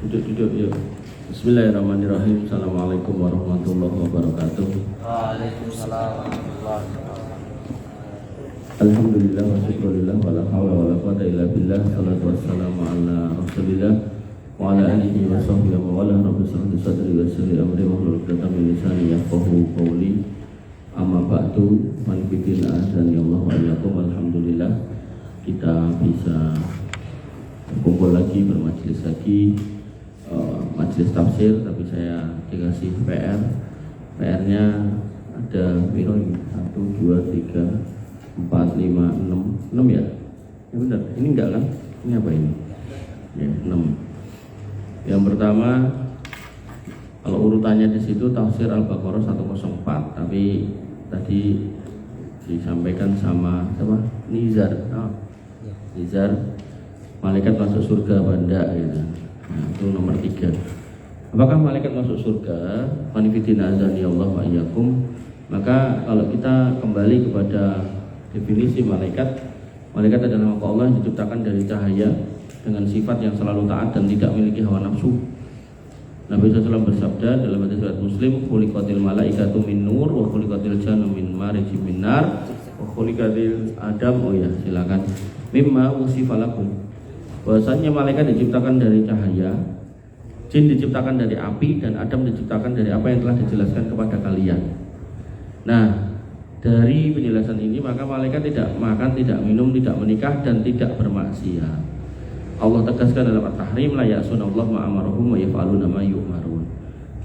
Duduk yuk. Bismillahirrahmanirrahim. Assalamualaikum warahmatullahi wabarakatuh. Waalaikumsalam warahmatullahi wabarakatuh. Alhamdulillah wa syukurillah wa la hawla wa la quwwata illa billah. Salatu wassalamu ala Rasulillah wa ala alihi wa sahbihi wa wala. Rabbi shrah li sadri wa yassir li amri wahlul 'uqdatam min lisani yafqahu qawli. Amma ba'du, man fitina azan ya Allah wa iyyakum. Alhamdulillah kita bisa berkumpul lagi, bermajelis lagi, majelis tafsir. Tapi saya dikasih PR-nya ada berapa ini? 1, 2, 3, 4, 5, 6 ya? Ya benar, ini enggak kan? Ini apa ini? Ya, 6. Yang pertama, kalau urutannya di situ tafsir Al-Baqarah 104, tapi tadi disampaikan sama siapa? Nizar. Nizar, malaikat masuk surga banda gitu. Nah, itu nomor 3. Apakah malaikat masuk surga? Manifidina azani Allah wa iyyakum. Maka kalau kita kembali kepada definisi malaikat adalah makhluk Allah yang diciptakan dari cahaya dengan sifat yang selalu taat dan tidak memiliki hawa nafsu. Nabi SAW bersabda dalam hadis riwayat Muslim, khuliqatil malaikatu min nur wa khuliqatil jannu min marijim min nar wa khuliqatil adam. Oh ya, silakan. Mimma usifalakum. Bahwasanya malaikat diciptakan dari cahaya, jin diciptakan dari api, dan Adam diciptakan dari apa yang telah dijelaskan kepada kalian. Nah, dari penjelasan ini maka malaikat tidak makan, tidak minum, tidak menikah, dan tidak bermaksiat. Allah tegaskan dalam At-Tahrim, la ya'sunallahu ma amarahum wa yaf'aluna ma yu'marun.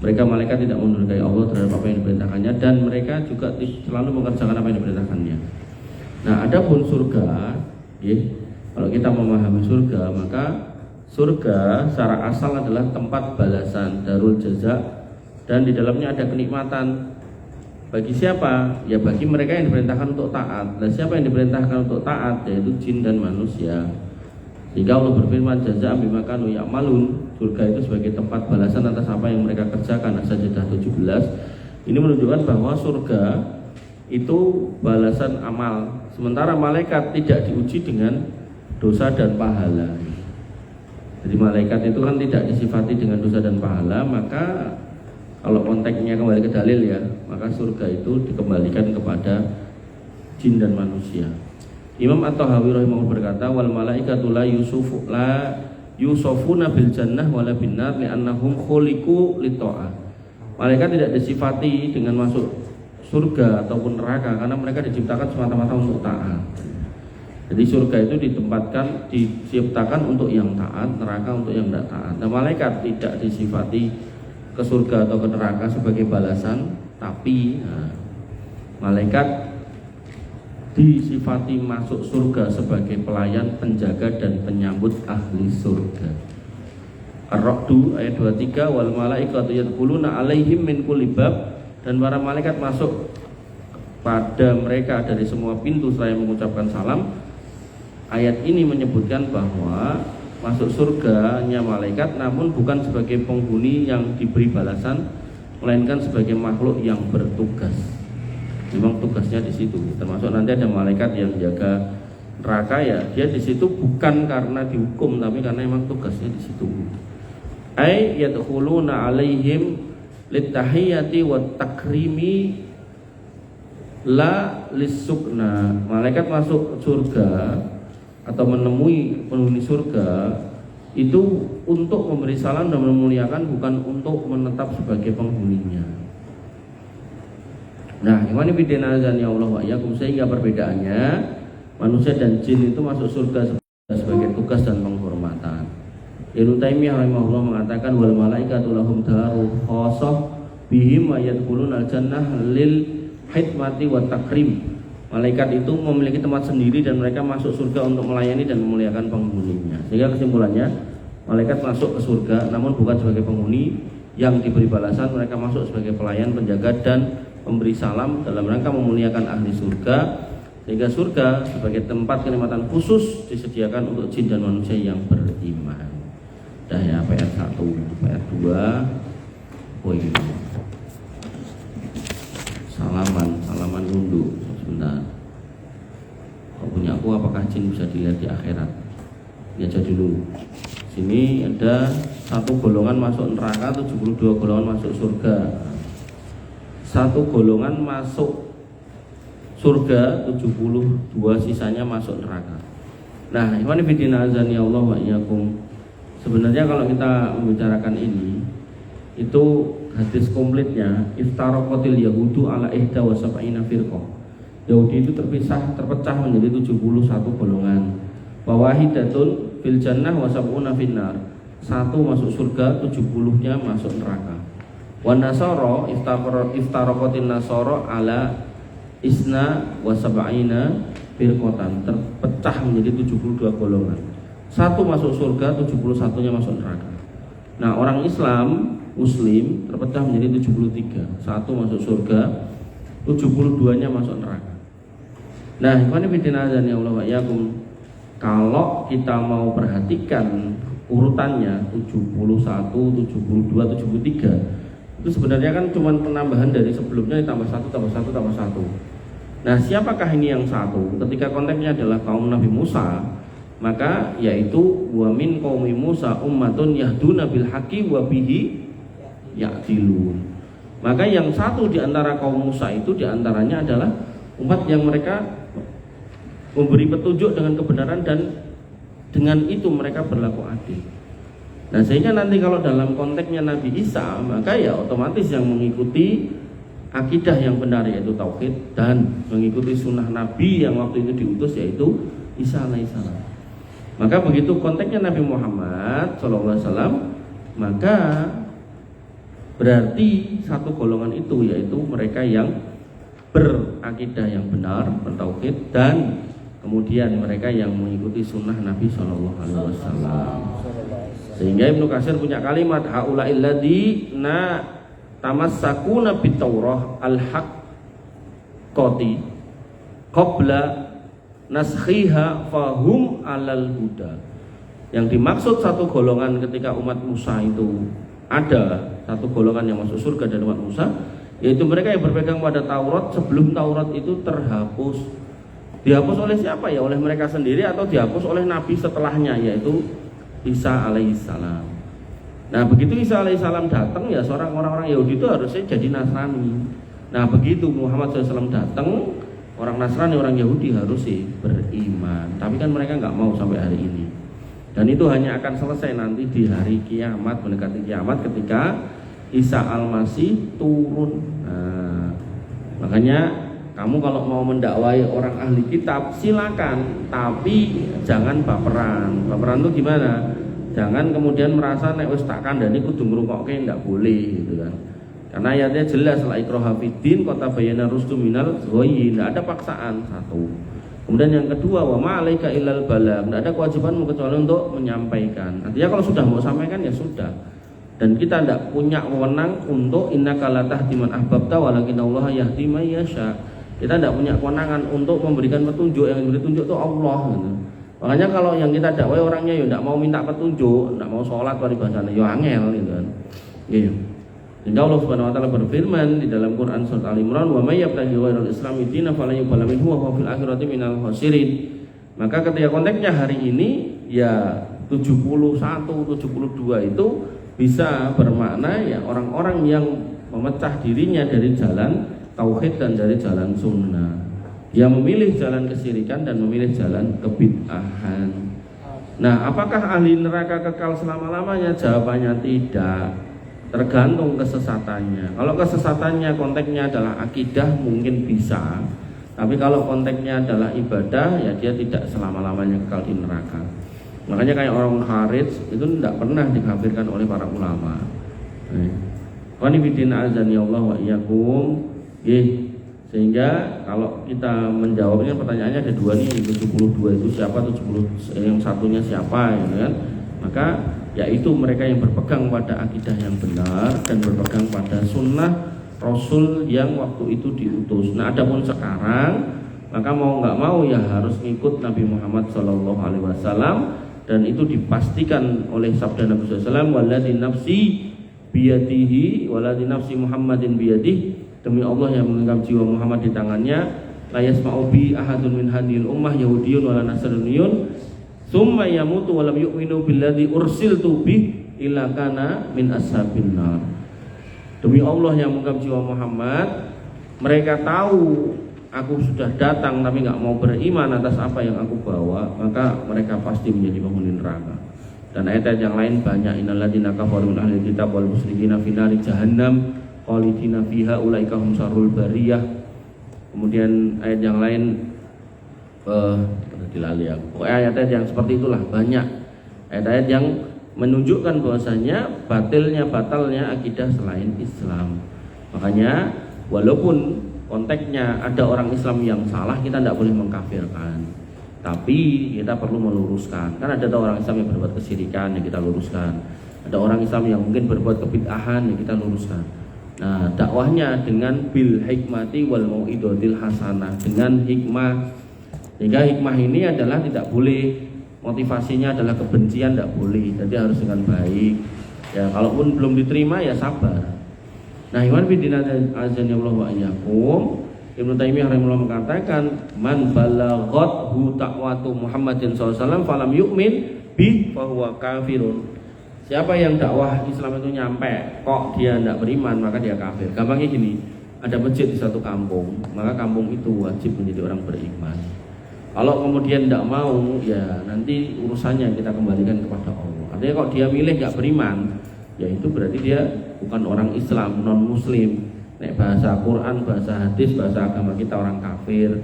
Mereka malaikat tidak mendurhakai Allah terhadap apa yang diperintahkannya, dan mereka juga selalu mengerjakan apa yang diperintahkannya. Nah, adapun surga, kalau kita memahami surga, maka surga secara asal adalah tempat balasan, darul jaza, dan di dalamnya ada kenikmatan. Bagi siapa? Ya bagi mereka yang diperintahkan untuk taat. Dan siapa yang diperintahkan untuk taat? Yaitu jin dan manusia. Sehingga Allah berfirman, jaza'an bima kanu ya'malun. Surga itu sebagai tempat balasan atas apa yang mereka kerjakan. As-Sajdah 17. Ini menunjukkan bahwa surga itu balasan amal. Sementara malaikat tidak diuji dengan dosa dan pahala. Jadi malaikat itu kan tidak disifati dengan dosa dan pahala. Maka kalau konteksnya kembali ke dalil ya, maka surga itu dikembalikan kepada jin dan manusia. Imam At-Tahawi rahimahullah berkata, wal malaikatu la yusufuna bil jannah wala bin nar li'annahum khuliqu lit-tha'ah. Malaikat tidak disifati dengan masuk surga ataupun neraka karena mereka diciptakan semata-mata untuk taat. Jadi surga itu diciptakan untuk yang taat, neraka untuk yang tidak taat. Nah, malaikat tidak disifati ke surga atau ke neraka sebagai balasan, tapi malaikat disifati masuk surga sebagai pelayan, penjaga, dan penyambut ahli surga. Ar-Ra'd ayat 23, wal malaikatu yadkhuluna alaihim min kulli bab, dan para malaikat masuk pada mereka dari semua pintu selain mengucapkan salam. Ayat ini menyebutkan bahwa masuk surganya malaikat namun bukan sebagai penghuni yang diberi balasan, melainkan sebagai makhluk yang bertugas. Memang tugasnya di situ. Termasuk nanti ada malaikat yang jaga neraka, ya dia di situ bukan karena dihukum tapi karena memang tugasnya di situ. Ai yadkhuluna alaihim littahiyati wat takrimi la lisukna. Malaikat masuk surga atau menemui penghuni surga itu untuk memberi salam dan memuliakan, bukan untuk menetap sebagai penghuninya. Nah, ini bidana azan ya Allah wa iyyakum, sehingga perbedaannya manusia dan jin itu masuk surga sebagai tugas dan penghormatan. Ibnu Taimiyah rahimahullah mengatakan, wal malaikatu lahum daru khassah bihim wa yadkhuluna al-jannah lil hikmati wa takrim. Malaikat itu memiliki tempat sendiri dan mereka masuk surga untuk melayani dan memuliakan penghuninya. Sehingga kesimpulannya, malaikat masuk ke surga namun bukan sebagai penghuni yang diberi balasan. Mereka masuk sebagai pelayan, penjaga, dan memberi salam dalam rangka memuliakan ahli surga. Sehingga surga sebagai tempat kenikmatan khusus disediakan untuk jin dan manusia yang beriman. Dah ya, PR 1, PR 2. Poin salaman unduh. Sebentar, kalau punya aku apakah jin bisa dilihat di akhirat? Lihat aja dulu. Sini ada satu golongan masuk neraka, 72 golongan masuk surga. Satu golongan masuk surga, 72 sisanya masuk neraka. Nah, ikhwan fillah azani Allah wa iyyakum. Sebenarnya kalau kita membicarakan ini, itu hadis komplitnya iftaraqatil yahudu ala ihda wa sab'ina firqah. Yahudi itu terpecah menjadi 71 golongan. Wa wahidatun fil jannah wa sab'una finnar. Satu masuk surga, 70-nya masuk neraka. Wa nasara iftaraqatin nasara ala isna wa sab'ina firqatan. Terpecah menjadi 72 golongan. Satu masuk surga, 71-nya masuk neraka. Nah, orang Islam Muslim terpecah menjadi 73. Satu masuk surga, 72-nya masuk neraka. Nah, ikhwan fillah azani Allah wa iyyakum, kalau kita mau perhatikan urutannya 71, 72, 73, itu sebenarnya kan cuma penambahan dari sebelumnya ditambah 1 tambah 1 tambah 1. Nah, siapakah ini yang satu? Ketika konteksnya adalah kaum Nabi Musa, maka yaitu wa min qaumi Musa ummatun yahduna bil haqqi wa bihi ya'dilun. Maka yang satu di antara kaum Musa itu di antaranya adalah umat yang mereka memberi petunjuk dengan kebenaran dan dengan itu mereka berlaku adil. Nah, sehingga nanti kalau dalam konteksnya Nabi Isa, maka ya otomatis yang mengikuti akidah yang benar yaitu tauhid dan mengikuti sunnah Nabi yang waktu itu diutus yaitu Isa alaihissalam. Maka begitu konteksnya Nabi Muhammad SAW, maka berarti satu golongan itu yaitu mereka yang berakidah yang benar, bertauhid, dan kemudian mereka yang mengikuti sunnah Nabi SAW. Sehingga Ibnu Katsir punya kalimat haula'il ladzina tamassakuna bitaurah al-haqqati qabla naskhiha fahum alal huda. Yang dimaksud satu golongan ketika umat Musa itu ada satu golongan yang masuk surga dan umat Musa, yaitu mereka yang berpegang pada Taurat sebelum Taurat itu terhapus. Dihapus oleh siapa ya? Oleh mereka sendiri atau dihapus oleh Nabi setelahnya yaitu Isa alaihissalam. Nah, begitu Isa alaihissalam datang ya seorang orang-orang Yahudi itu harusnya jadi Nasrani. Nah, begitu Muhammad SAW datang, orang Nasrani, orang Yahudi harus sih beriman. Tapi kan mereka nggak mau sampai hari ini. Dan itu hanya akan selesai nanti di hari kiamat, mendekati kiamat ketika Isa al-Masih turun. Nah, makanya kamu kalau mau mendakwai orang ahli kitab silakan, tapi jangan baperan. Baperan itu gimana? Jangan kemudian merasa nek wis tak kandhani kudu ngrungokke, ndak boleh gitu kan. Karena ayatnya jelas la ikraha fiddin qad tabayyana rusdu minal ghayyi, enggak ada paksaan satu. Kemudian yang kedua wa ma 'alaika illal balagh, enggak ada kewajibanmu kecuali untuk menyampaikan. Artinya kalau sudah mau sampaikan ya sudah. Dan kita tidak punya wewenang untuk innaka la tahdi man ahbabta walakinallaha yahdi may yasha. Kita tidak punya kewenangan untuk memberikan petunjuk, yang diberi petunjuk itu Allah gitu. Makanya kalau yang kita dakwai orangnya ya tidak mau minta petunjuk, tidak mau sholat paribasane ya angel gitu kan. Iya. Sehingga Allah Subhanahu wa taala berfirman di dalam Quran surat Al-Imran, "Wa may yabtaghi ghairal islami dinan falan yuqbala minhu wa huwa fil akhirati minal khasirin." Maka ketika konteksnya hari ini ya 71, 72 itu bisa bermakna ya orang-orang yang memecah dirinya dari jalan tauhid dan dari jalan sunnah. Dia memilih jalan kesyirikan dan memilih jalan kebid'ahan. Nah, apakah ahli neraka kekal selama-lamanya? Jawabannya tidak. Tergantung kesesatannya. Kalau kesesatannya konteksnya adalah akidah mungkin bisa. Tapi kalau konteksnya adalah ibadah ya dia tidak selama-lamanya kekal di neraka. Makanya kayak orang Khawarij itu tidak pernah dikafirkan oleh para ulama. Qanifidin azani Allah wa iyyakum. Sehingga kalau kita menjawabnya pertanyaannya ada dua nih, 72 itu siapa, 70 yang satunya siapa ya kan? Maka yaitu mereka yang berpegang pada akidah yang benar dan berpegang pada sunnah Rasul yang waktu itu diutus. Nah, adapun sekarang maka mau nggak mau ya harus ngikut Nabi Muhammad SAW, dan itu dipastikan oleh sabda Nabi SAW, waladhi nafsi biyadihi waladhi nafsi Muhammadin biyadihi, demi Allah yang menggenggam jiwa Muhammad di tangannya, la yasma'u bi ahadun min hadhil ummah yahudiyyun wala nasraniyun, Summa yamutu wa lam yu'minu billadzi ursiltu bih illa kana min ashabin nar. Demi Allah yang mengungkap jiwa Muhammad, mereka tahu aku sudah datang tapi enggak mau beriman atas apa yang aku bawa, maka mereka pasti menjadi penghuni neraka. Dan ayat yang lain banyak, innalladzina kafaru min ahlil kitab wal musyrikina fi nari jahannam khalidina fiha ulaika hum syarrul bariyah. Kemudian ayat yang lain dilali aku. Ayat-ayat yang seperti itulah banyak. Ayat-ayat yang menunjukkan bahwasanya batalnya akidah selain Islam. Makanya walaupun konteksnya ada orang Islam yang salah, kita tidak boleh mengkafirkan. Tapi kita perlu meluruskan. Kan ada orang Islam yang berbuat kesyirikan, ya kita luruskan. Ada orang Islam yang mungkin berbuat kebid'ahan, ya kita luruskan. Nah, dakwahnya dengan bil hikmati wal mau'idotil hasanah, dengan hikmah. Sehingga hikmah ini adalah tidak boleh, motivasinya adalah kebencian, tidak boleh. Jadi harus dengan baik. Ya, kalaupun belum diterima ya sabar. Nah, iman bidina azan ya Allah wa iyyakum. Ibnu Taimiyah rahimahullah mengatakan, man balaghathu ta'watu Muhammadin SAW falam yu'min bi fahuwa kafirun. Siapa yang dakwah Islam itu nyampe kok dia tidak beriman, maka dia kafir. Gampangnya gini, ada masjid di satu kampung, maka kampung itu wajib menjadi orang beriman. Kalau kemudian tidak mau, ya nanti urusannya kita kembalikan kepada Allah. Artinya kalau dia milih nggak beriman, ya itu berarti dia bukan orang Islam, non Muslim. Nek bahasa Quran, bahasa hadis, bahasa agama kita orang kafir.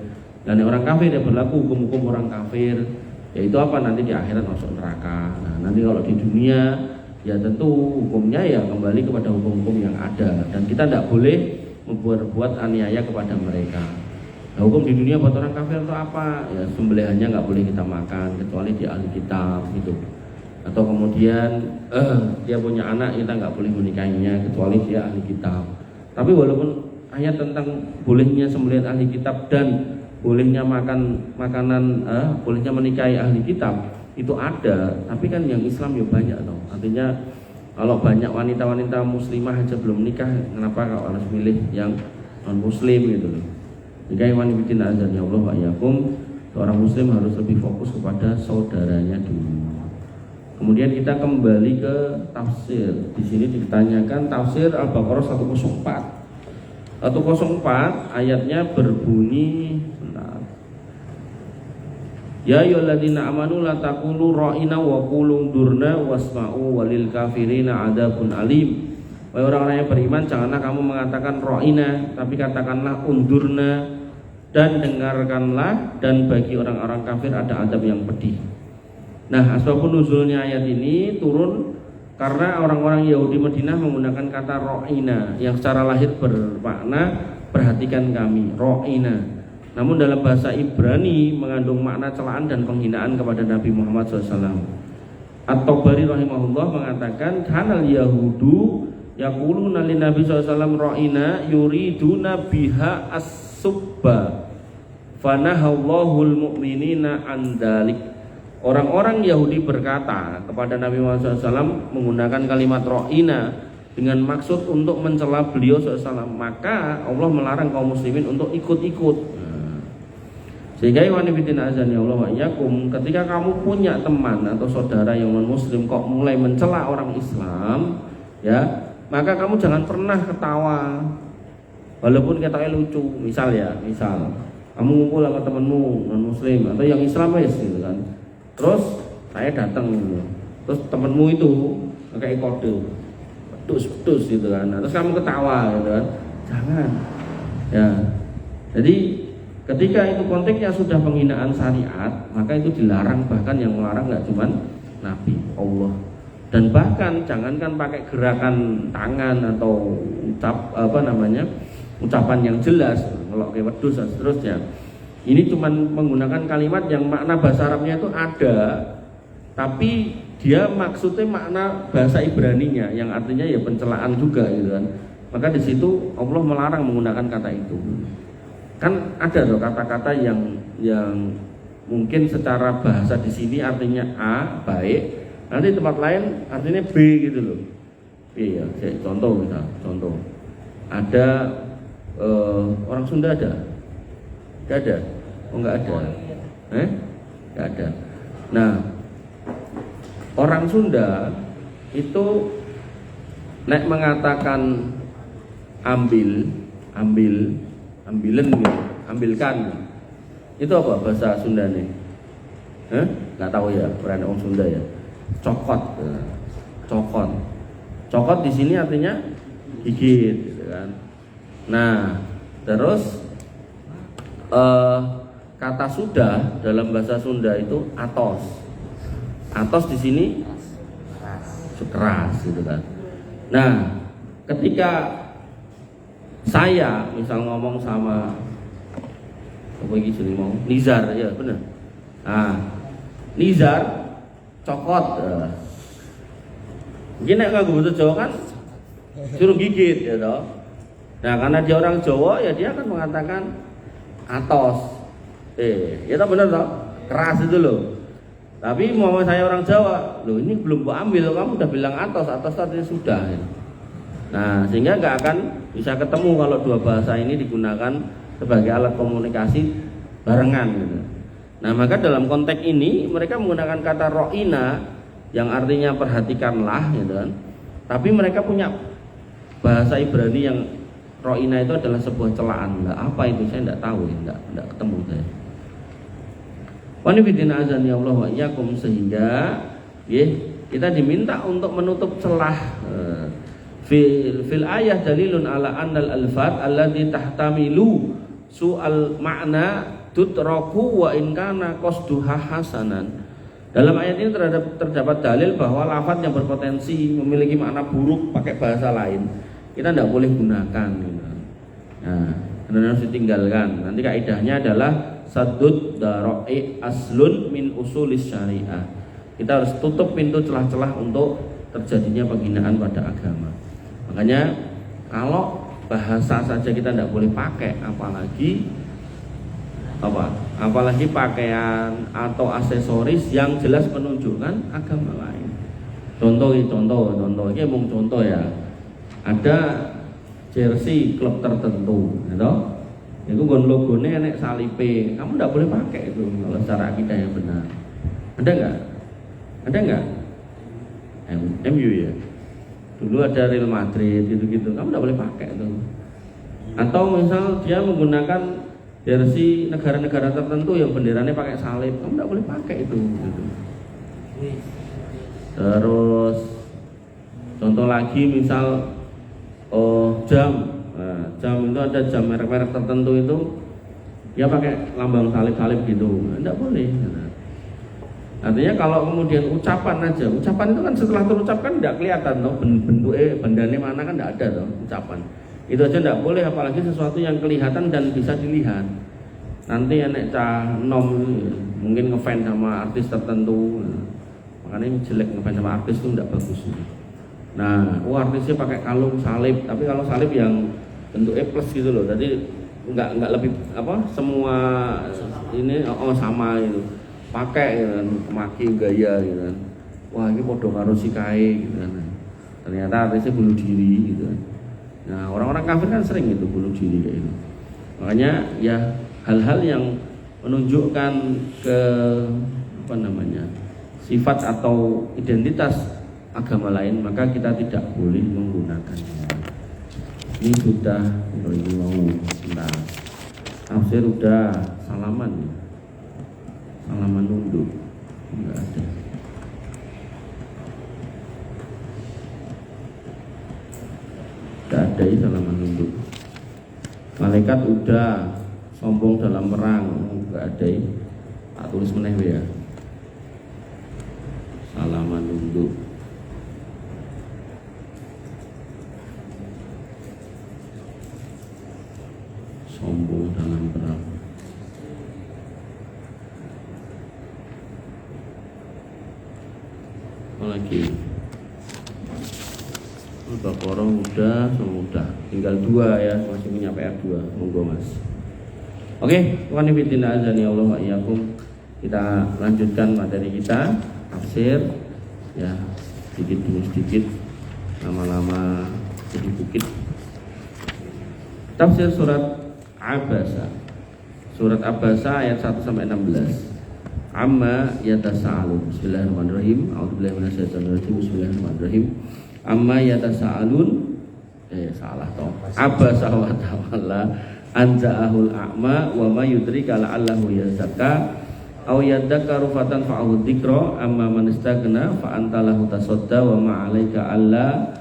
Dan orang kafir dia berlaku hukum-hukum orang kafir. Yaitu apa? Nanti di akhirat masuk neraka. Nah, nanti kalau di dunia ya tentu hukumnya ya kembali kepada hukum-hukum yang ada. Dan kita tidak boleh membuat aniaya kepada mereka. Nah, hukum di dunia buat orang kafir itu apa? Ya sembelihannya nggak boleh kita makan kecuali di ahli kitab gitu. Atau kemudian dia punya anak, kita nggak boleh menikahinya kecuali dia ahli kitab. Tapi walaupun ayat tentang bolehnya sembelihan ahli kitab dan bolehnya bolehnya menikahi ahli kitab itu ada, tapi kan yang Islam ya banyak toh. Artinya kalau banyak wanita-wanita muslimah aja belum nikah, kenapa kalau harus milih yang non muslim gitu loh. Jika iman bikin azan ya Allah wa iyyakum, seorang muslim harus lebih fokus kepada saudaranya dulu. Kemudian kita kembali ke tafsir. Di sini ditanyakan tafsir Al-Baqarah 104. 104 ayatnya berbunyi, ya ayyuhalladzina amanu la taqulu ra'ina wa qulu durna wasma'u walil kafirina adzabun alim. Wahai orang-orang yang beriman, janganlah kamu mengatakan ra'ina, tapi katakanlah undurna dan dengarkanlah, dan bagi orang-orang kafir ada azab yang pedih. Nah, asbabun nuzulnya ayat ini turun karena orang-orang Yahudi Madinah menggunakan kata ro'ina yang secara lahir bermakna perhatikan kami, ro'ina. Namun dalam bahasa Ibrani mengandung makna celaan dan penghinaan kepada Nabi Muhammad SAW. At-Tabari rahimahullah mengatakan kanal Yahudu yaquluna lin Nabi SAW ro'ina yuriduna biha as-subba fanahallahul mu'minina an dzalik. Orang-orang Yahudi berkata kepada Nabi Muhammad SAW menggunakan kalimat ro'ina dengan maksud untuk mencela beliau SAW, maka Allah melarang kaum muslimin untuk ikut-ikut. Sehingga iwan fillah azan ya Allah wa iyyakum, ketika kamu punya teman atau saudara yang non muslim kok mulai mencela orang Islam, ya maka kamu jangan pernah ketawa walaupun katanya lucu. Misal kamu ngumpul sama temanmu non muslim atau yang Islam gitu kan. Terus saya datang, terus temenmu itu kayak kode, pedus gitu kan. Terus kamu ketawa gitu kan, jangan. Ya, jadi ketika itu konteksnya sudah penghinaan syariat, maka itu dilarang. Bahkan yang melarang nggak cuma Nabi, Allah. Dan bahkan jangankan pakai gerakan tangan atau ucapan yang jelas, kalau kayak pedus dan seterusnya. Ini cuma menggunakan kalimat yang makna bahasa Arabnya itu ada, tapi dia maksudnya makna bahasa Ibraninya yang artinya ya pencelaan juga gitu kan. Maka di situ Allah melarang menggunakan kata itu. Kan ada loh kata-kata yang mungkin secara bahasa di sini artinya A, baik, nanti tempat lain artinya B gitu loh. Iya, contoh ada orang Sunda ada? Gak ada? Oh nggak ada? Nggak ada. Nah orang Sunda itu nek mengatakan ambilen gitu, ambilkan. Itu apa bahasa Sunda nih? Nggak tahu ya, orang Sunda ya. Cokot. Cokot di sini artinya gigit, gitu kan. Nah, terus kata sudah dalam bahasa Sunda itu atos. Atos di sini keras, gitu kan. Nah, ketika saya misal ngomong sama apa iki jenenge mau Nizar, ya bener. Nah, Nizar cokot. Mungkin nek nganggo bahasa Jawa kan suruh gigit ya toh. Nah, karena dia orang Jawa ya dia akan mengatakan atos. Ya toh bener toh? Keras itu loh. Tapi mau saya orang Jawa, loh ini belum gua ambil, kamu udah bilang atos artinya sudah. Ya. Nah, sehingga nggak akan bisa ketemu kalau dua bahasa ini digunakan sebagai alat komunikasi barengan. Gitu. Nah, maka dalam konteks ini mereka menggunakan kata ro'ina yang artinya perhatikanlah, gitu kan. Tapi mereka punya bahasa Ibrani yang ro'ina itu adalah sebuah celaan. Nah, apa itu saya tidak tahu, tidak ketemu saya. Wanifidina azan ya Allah wa iyyakum, sehingga kita diminta untuk menutup celah. Fil ayah dalilun ala annal alfat allati tahtamilu su'al makna tutraku wa in kana qasduha hasanan. Dalam ayat ini terdapat dalil bahwa lafaz yang berpotensi memiliki makna buruk pakai bahasa lain kita tidak boleh gunakan. Nah, harus ditinggalkan. Nanti kaidahnya adalah saddud dara'i aslun min usulis syariah. Kita harus tutup pintu celah-celah untuk terjadinya penghinaan pada agama. Makanya kalau bahasa saja kita tidak boleh pakai, apalagi pakaian atau aksesoris yang jelas menunjukkan agama lain. Contoh ini mung contoh ya. Ada jersey klub tertentu, gitu. Itu logonya enek salipe, kamu tidak boleh pakai itu kalau secara akidah yang benar. Ada nggak? MU ya. Dulu ada Real Madrid gitu-gitu, kamu tidak boleh pakai itu. Atau misal dia menggunakan jersey negara-negara tertentu yang benderanya pakai salib, kamu tidak boleh pakai itu. Gitu. Terus contoh lagi misal jam. Nah, jam itu ada jam merek-merek tertentu itu dia pakai lambang salib-salib gitu, tidak boleh. Artinya kalau kemudian ucapan aja, ucapan itu kan setelah terucapkan tidak kelihatan toh bentuknya bandane mana kan tidak ada toh ucapan. Itu aja tidak boleh, apalagi sesuatu yang kelihatan dan bisa dilihat. Nanti enek cah nom mungkin ngefans sama artis tertentu, makanya jelek ngefans sama artis itu tidak bagus. Nah, artisnya pakai kalung salib, tapi kalau salib yang bentuknya plus gitu loh, jadi nggak lebih semua ini sama gitu, pakai gitu kan, maki gaya gitu kan, wah ini podo karo sikai gitu kan, ternyata artisnya bunuh diri gitu kan. Nah, orang-orang kafir kan sering itu bunuh diri kayak gitu. Makanya ya hal-hal yang menunjukkan ke sifat atau identitas agama lain maka kita tidak boleh menggunakannya. Ini sudah mau tafsir udah salaman nunduk enggak ada. Enggak ada salaman nunduk. Malaikat udah sombong dalam perang enggak ada. Tak tulis meneh ya. Salaman nunduk. Sombong dalam perang. Apalagi Al-Baqarah udah, tinggal 2 ya, masih punya PR 2, monggo Mas. Oke, Tuhan fillah azani Allah wa iyyakum. Kita lanjutkan materi kita, tafsir ya, sedikit demi sedikit, lama-lama jadi bukit. Tafsir surat Abasa. Surat Abasa ayat 1 sampai 16. amma yatasaalun. Bismillahirrahmanirrahim. A'udzubillahi minasyaitonir rajim. Bismillahirrahmanirrahim. Amma yatasaalun. Salah toh. Abasa wa tawalla an ja'ahul a'ma wa ma yudrika la'allahu yazakka aw yadzakkaru fatanfa'ahu dzikra amma man istaghna fa anta lahu tasadda wa ma 'alaika alla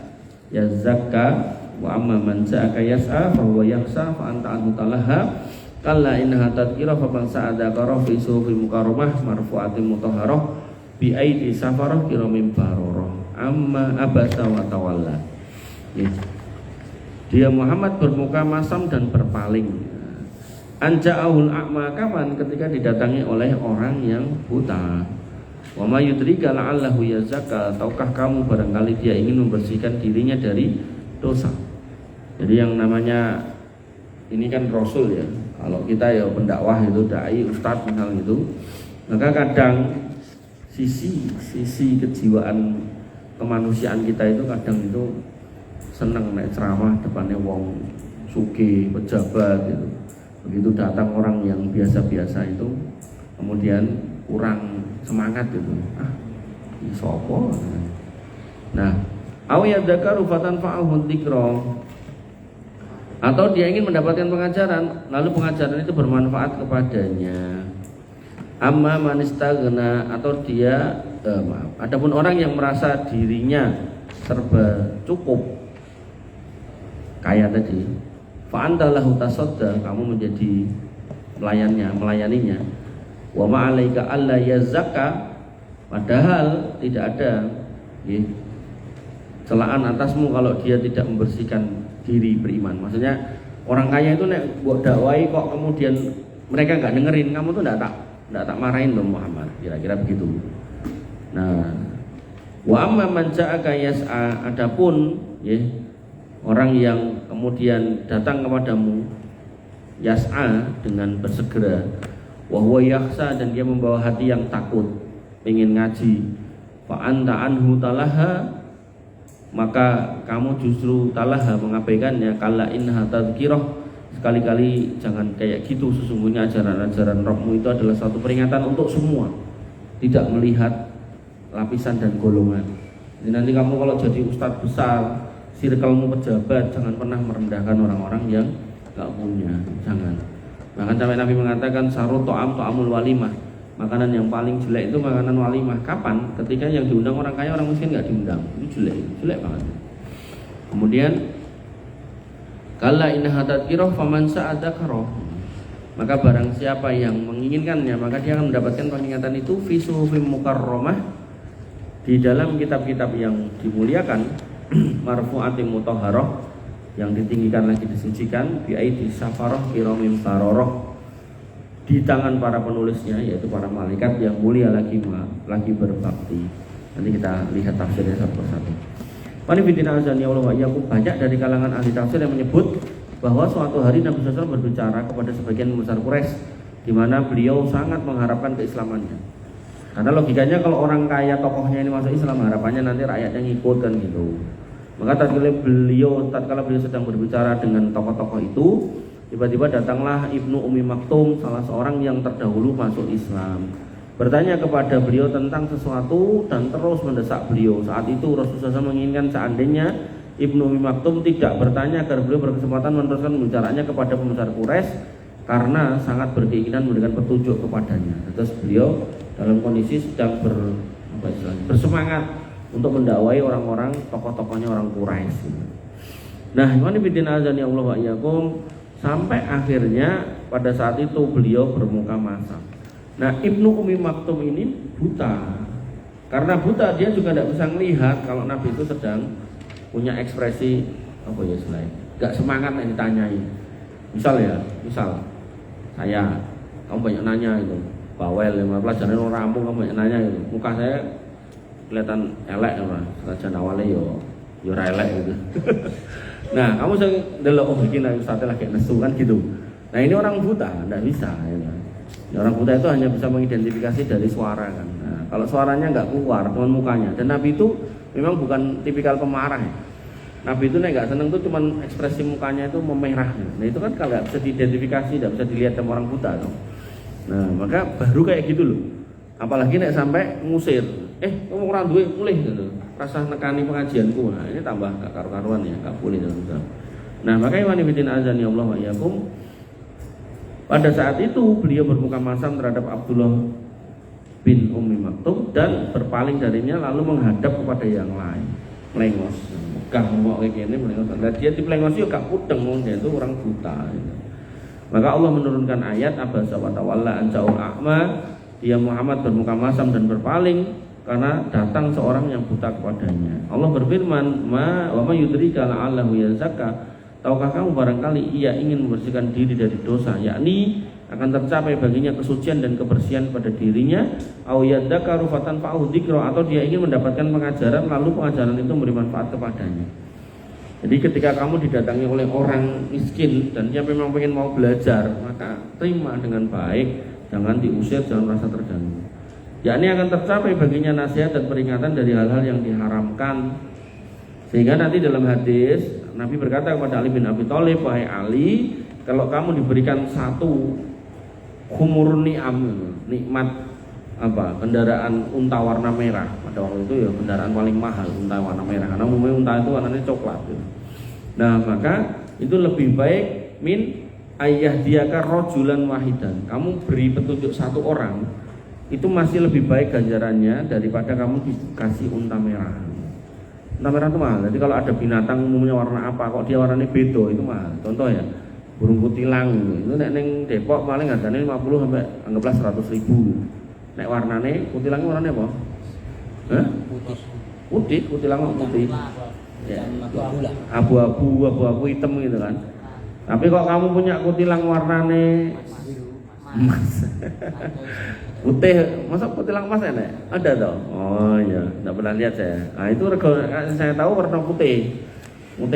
yazakka wa amma man ja'aka yas'a fa huwa yakhsha fa anta anhu talaha kalla innaha tadhkira fa man sa'adaka fi suhufil mukarramah marfu'atin mutahharah bi aidi safarah kiramin bararah amma abasa wa tawalla. Dia Muhammad bermuka masam dan berpaling. Anja'ahul a'ma, kapan? Ketika didatangi oleh orang yang buta. Wa ma yudrika la'allahu yazakka, tahukah kamu barangkali dia ingin membersihkan dirinya dari dosa. Jadi yang namanya ini kan rasul ya. Kalau kita ya pendakwah itu dai, ustadz misalnya itu, maka kadang sisi kejiwaan kemanusiaan kita itu kadang itu senang naik ceramah depannya wong sugih, pejabat gitu. Begitu datang orang yang biasa-biasa itu kemudian kurang semangat gitu. Ini sopo. Nah, aw yadzakaru fatanfa'ahu dzikra. Atau dia ingin mendapatkan pengajaran, lalu pengajaran itu bermanfaat kepadanya. Amma man istaghna, atau dia adapun orang yang merasa dirinya serba cukup kaya tadi, fa anta lahu tasadda, kamu menjadi melayaninya. Wa ma 'alaika alla yazakka, padahal tidak ada celaan atasmu kalau dia tidak membersihkan diri beriman. Maksudnya orang kaya itu nek mbok dakwai kok kemudian mereka enggak dengerin, kamu tuh enggak tak marahin loh Muhammad, kira-kira begitu. Nah, wa amma man ja'aka yas'a, adapun orang yang kemudian datang kepadamu yas'a dengan bersegera, wa huwa yakhsha, dan dia membawa hati yang takut, ingin ngaji, fa anta anhu talaha, maka kamu justru talaha mengabaikannya. Kala innaha tadhkirah, sekali-kali jangan kayak gitu, sesungguhnya ajaran-ajaran Rabbmu itu adalah satu peringatan untuk semua, tidak melihat lapisan dan golongan. Jadi nanti kamu kalau jadi ustadz besar, circle-mu pejabat, jangan pernah merendahkan orang-orang yang gak punya, jangan. Bahkan sampai Nabi mengatakan sarut ta'amul walimah, makanan yang paling jelek itu makanan walimah. Kapan? Ketika yang diundang orang kaya, orang miskin gak diundang. Itu jelek banget. Kemudian kala innaha tadhkirah faman sa'adzakara, maka barang siapa yang menginginkannya maka dia akan mendapatkan pengingatan itu fi suhufim mukarramah, di dalam kitab-kitab yang dimuliakan, marfu'atin mutahharah, yang ditinggikan lagi disucikan, bi aidi safarah kiramin bararah, di tangan para penulisnya, yaitu para malaikat yang mulia lagi berbakti. Nanti kita lihat tafsirnya satu persatu. Panifidina azani Allah wa iyyakum, banyak dari kalangan ahli tafsir yang menyebut bahwa suatu hari Nabi SAW berbicara kepada sebagian besar Quraisy, di mana beliau sangat mengharapkan keislamannya. Karena logikanya kalau orang kaya tokohnya ini masuk Islam, harapannya nanti rakyatnya ngikut kan gitu. Maka tatkala beliau sedang berbicara dengan tokoh-tokoh itu, tiba-tiba datanglah Ibnu Ummi Maktum, salah seorang yang terdahulu masuk Islam, bertanya kepada beliau tentang sesuatu dan terus mendesak beliau. Saat itu Rasulullah SAW menginginkan seandainya Ibnu Ummi Maktum tidak bertanya agar beliau berkesempatan meneruskan pembicaraannya kepada pembesar Quraisy, karena sangat berkeinginan memberikan petunjuk kepadanya. Terus beliau dalam kondisi sedang bersemangat untuk mendakwai orang-orang, tokoh-tokohnya orang Quraisy. Nah, iman bidin azan ya Allah wa iyyakum, sampai akhirnya pada saat itu beliau bermuka masam. Nah, Ibnu Ummi Maktum ini buta. Karena buta dia juga tidak bisa melihat kalau Nabi itu sedang punya ekspresi apa ya selain gak semangat yang ditanyai. Misal saya, kamu banyak nanya itu, bawel yang pelajaran orang rampung, kamu banyak nanya itu, muka saya kelihatan elek orang, senajan awalnya yo elek gitu. Nah, kamu sering delok bikin ustadznya lagi nesu kan gitu. Nah, ini orang buta, tidak bisa ya. Orang buta itu hanya bisa mengidentifikasi dari suara kan. Nah, kalau suaranya nggak keluar, cuma mukanya. Dan Nabi itu memang bukan tipikal pemarah ya. Nabi itu nggak seneng tuh cuman ekspresi mukanya itu memerah. Nah itu kan kalau nggak bisa diidentifikasi, nggak bisa dilihat sama orang buta tuh. Nah maka baru kayak gitu loh. Apalagi nek sampai ngusir, kamu ora duwe mulih gitu. Rasa nekani pengajianku. Nah, ini tambah gak karu-karuan ya, gak boleh dalam. Nah, makanya wanifidin azan ya Allah wa iyyakum. Pada saat itu beliau bermuka masam terhadap Abdullah bin Ummi Maktum dan berpaling darinya lalu menghadap kepada yang lain. Melengos. Kang mau kayak gini melengos. Dan dia di pelengos itu gak pudeng, dia itu orang buta. Gitu. Maka Allah menurunkan ayat abasa wa tawalla an ja'ul a'ma. Dia Muhammad bermuka masam dan berpaling karena datang seorang yang buta kepadanya. Allah berfirman, wa ma yudrika la'allahu yazakka. Tahukah kamu barangkali ia ingin membersihkan diri dari dosa, yakni akan tercapai baginya kesucian dan kebersihan pada dirinya, au yadzakaru fatanfa'u dzikra, atau dia ingin mendapatkan pengajaran lalu pengajaran itu memberi manfaat kepadanya. Jadi ketika kamu didatangi oleh orang miskin dan dia memang ingin mau belajar, maka terima dengan baik. Jangan diusir, jangan merasa terganggu. Yakni akan tercapai baginya nasihat dan peringatan dari hal-hal yang diharamkan. Sehingga nanti dalam hadis Nabi berkata kepada Ali bin Abi Thalib, wahai Ali, kalau kamu diberikan satu khumur ni'am, nikmat kendaraan unta warna merah. Pada waktu itu ya kendaraan paling mahal unta warna merah, karena umumnya unta itu warnanya coklat. Nah, maka itu lebih baik min ayah diaka rojulan wahidan. Kamu beri petunjuk satu orang, itu masih lebih baik ganjarannya daripada kamu dikasih unta merah. Unta merah itu mahal. Jadi kalau ada binatang umumnya warna apa, kok dia warnanya beda, itu mahal. Contoh ya, burung kutilang itu nek ning Depok paling harganya 50 sampai anggaplah 100.000. Nek warnanya kutilangnya warnanya apa? Putih, kutilang putih. Ya, abu-abu hitam gitu kan. Tapi kok kamu punya kutilang warnane emas, putih, masa kutilang emas enak? Ada toh? Oh iya, tidak pernah lihat saya. Nah itu saya tahu warna putih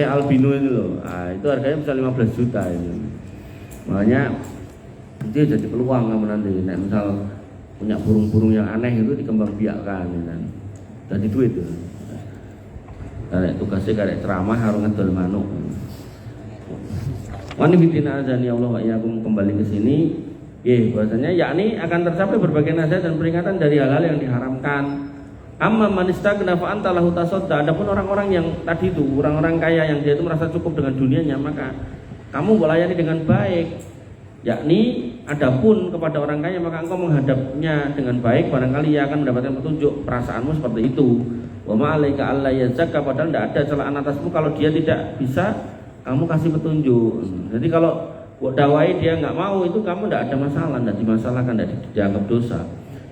albino itu loh. Nah itu harganya bisa 15 juta itu. Makanya itu jadi peluang kamu nanti. Nah, misal punya burung-burung yang aneh itu dikembangbiakkan, kan? Jadi duit itu. Karek tugasnya karek ceramah harus ngedol manuk. Wanifidina azani Allah wa iyyakum, kembali ke sini, bahwasanya yakni akan tercapai berbagai nasihat dan peringatan dari hal-hal yang diharamkan. Amma man istaghna fa anta lahu tasadda. Adapun orang-orang yang tadi itu, orang-orang kaya yang dia itu merasa cukup dengan dunianya, maka kamu melayani dengan baik. Yakni adapun kepada orang kaya maka engkau menghadapnya dengan baik, barangkali ia akan mendapatkan petunjuk. Perasaanmu seperti itu. Wa ma 'alaika alla yazakka, padahal tidak ada celaan atasmu kalau dia tidak bisa kamu kasih petunjuk. Jadi kalau dakwai dia nggak mau, itu kamu tidak ada masalah, tidak dimasalahkan, tidak dianggap dosa.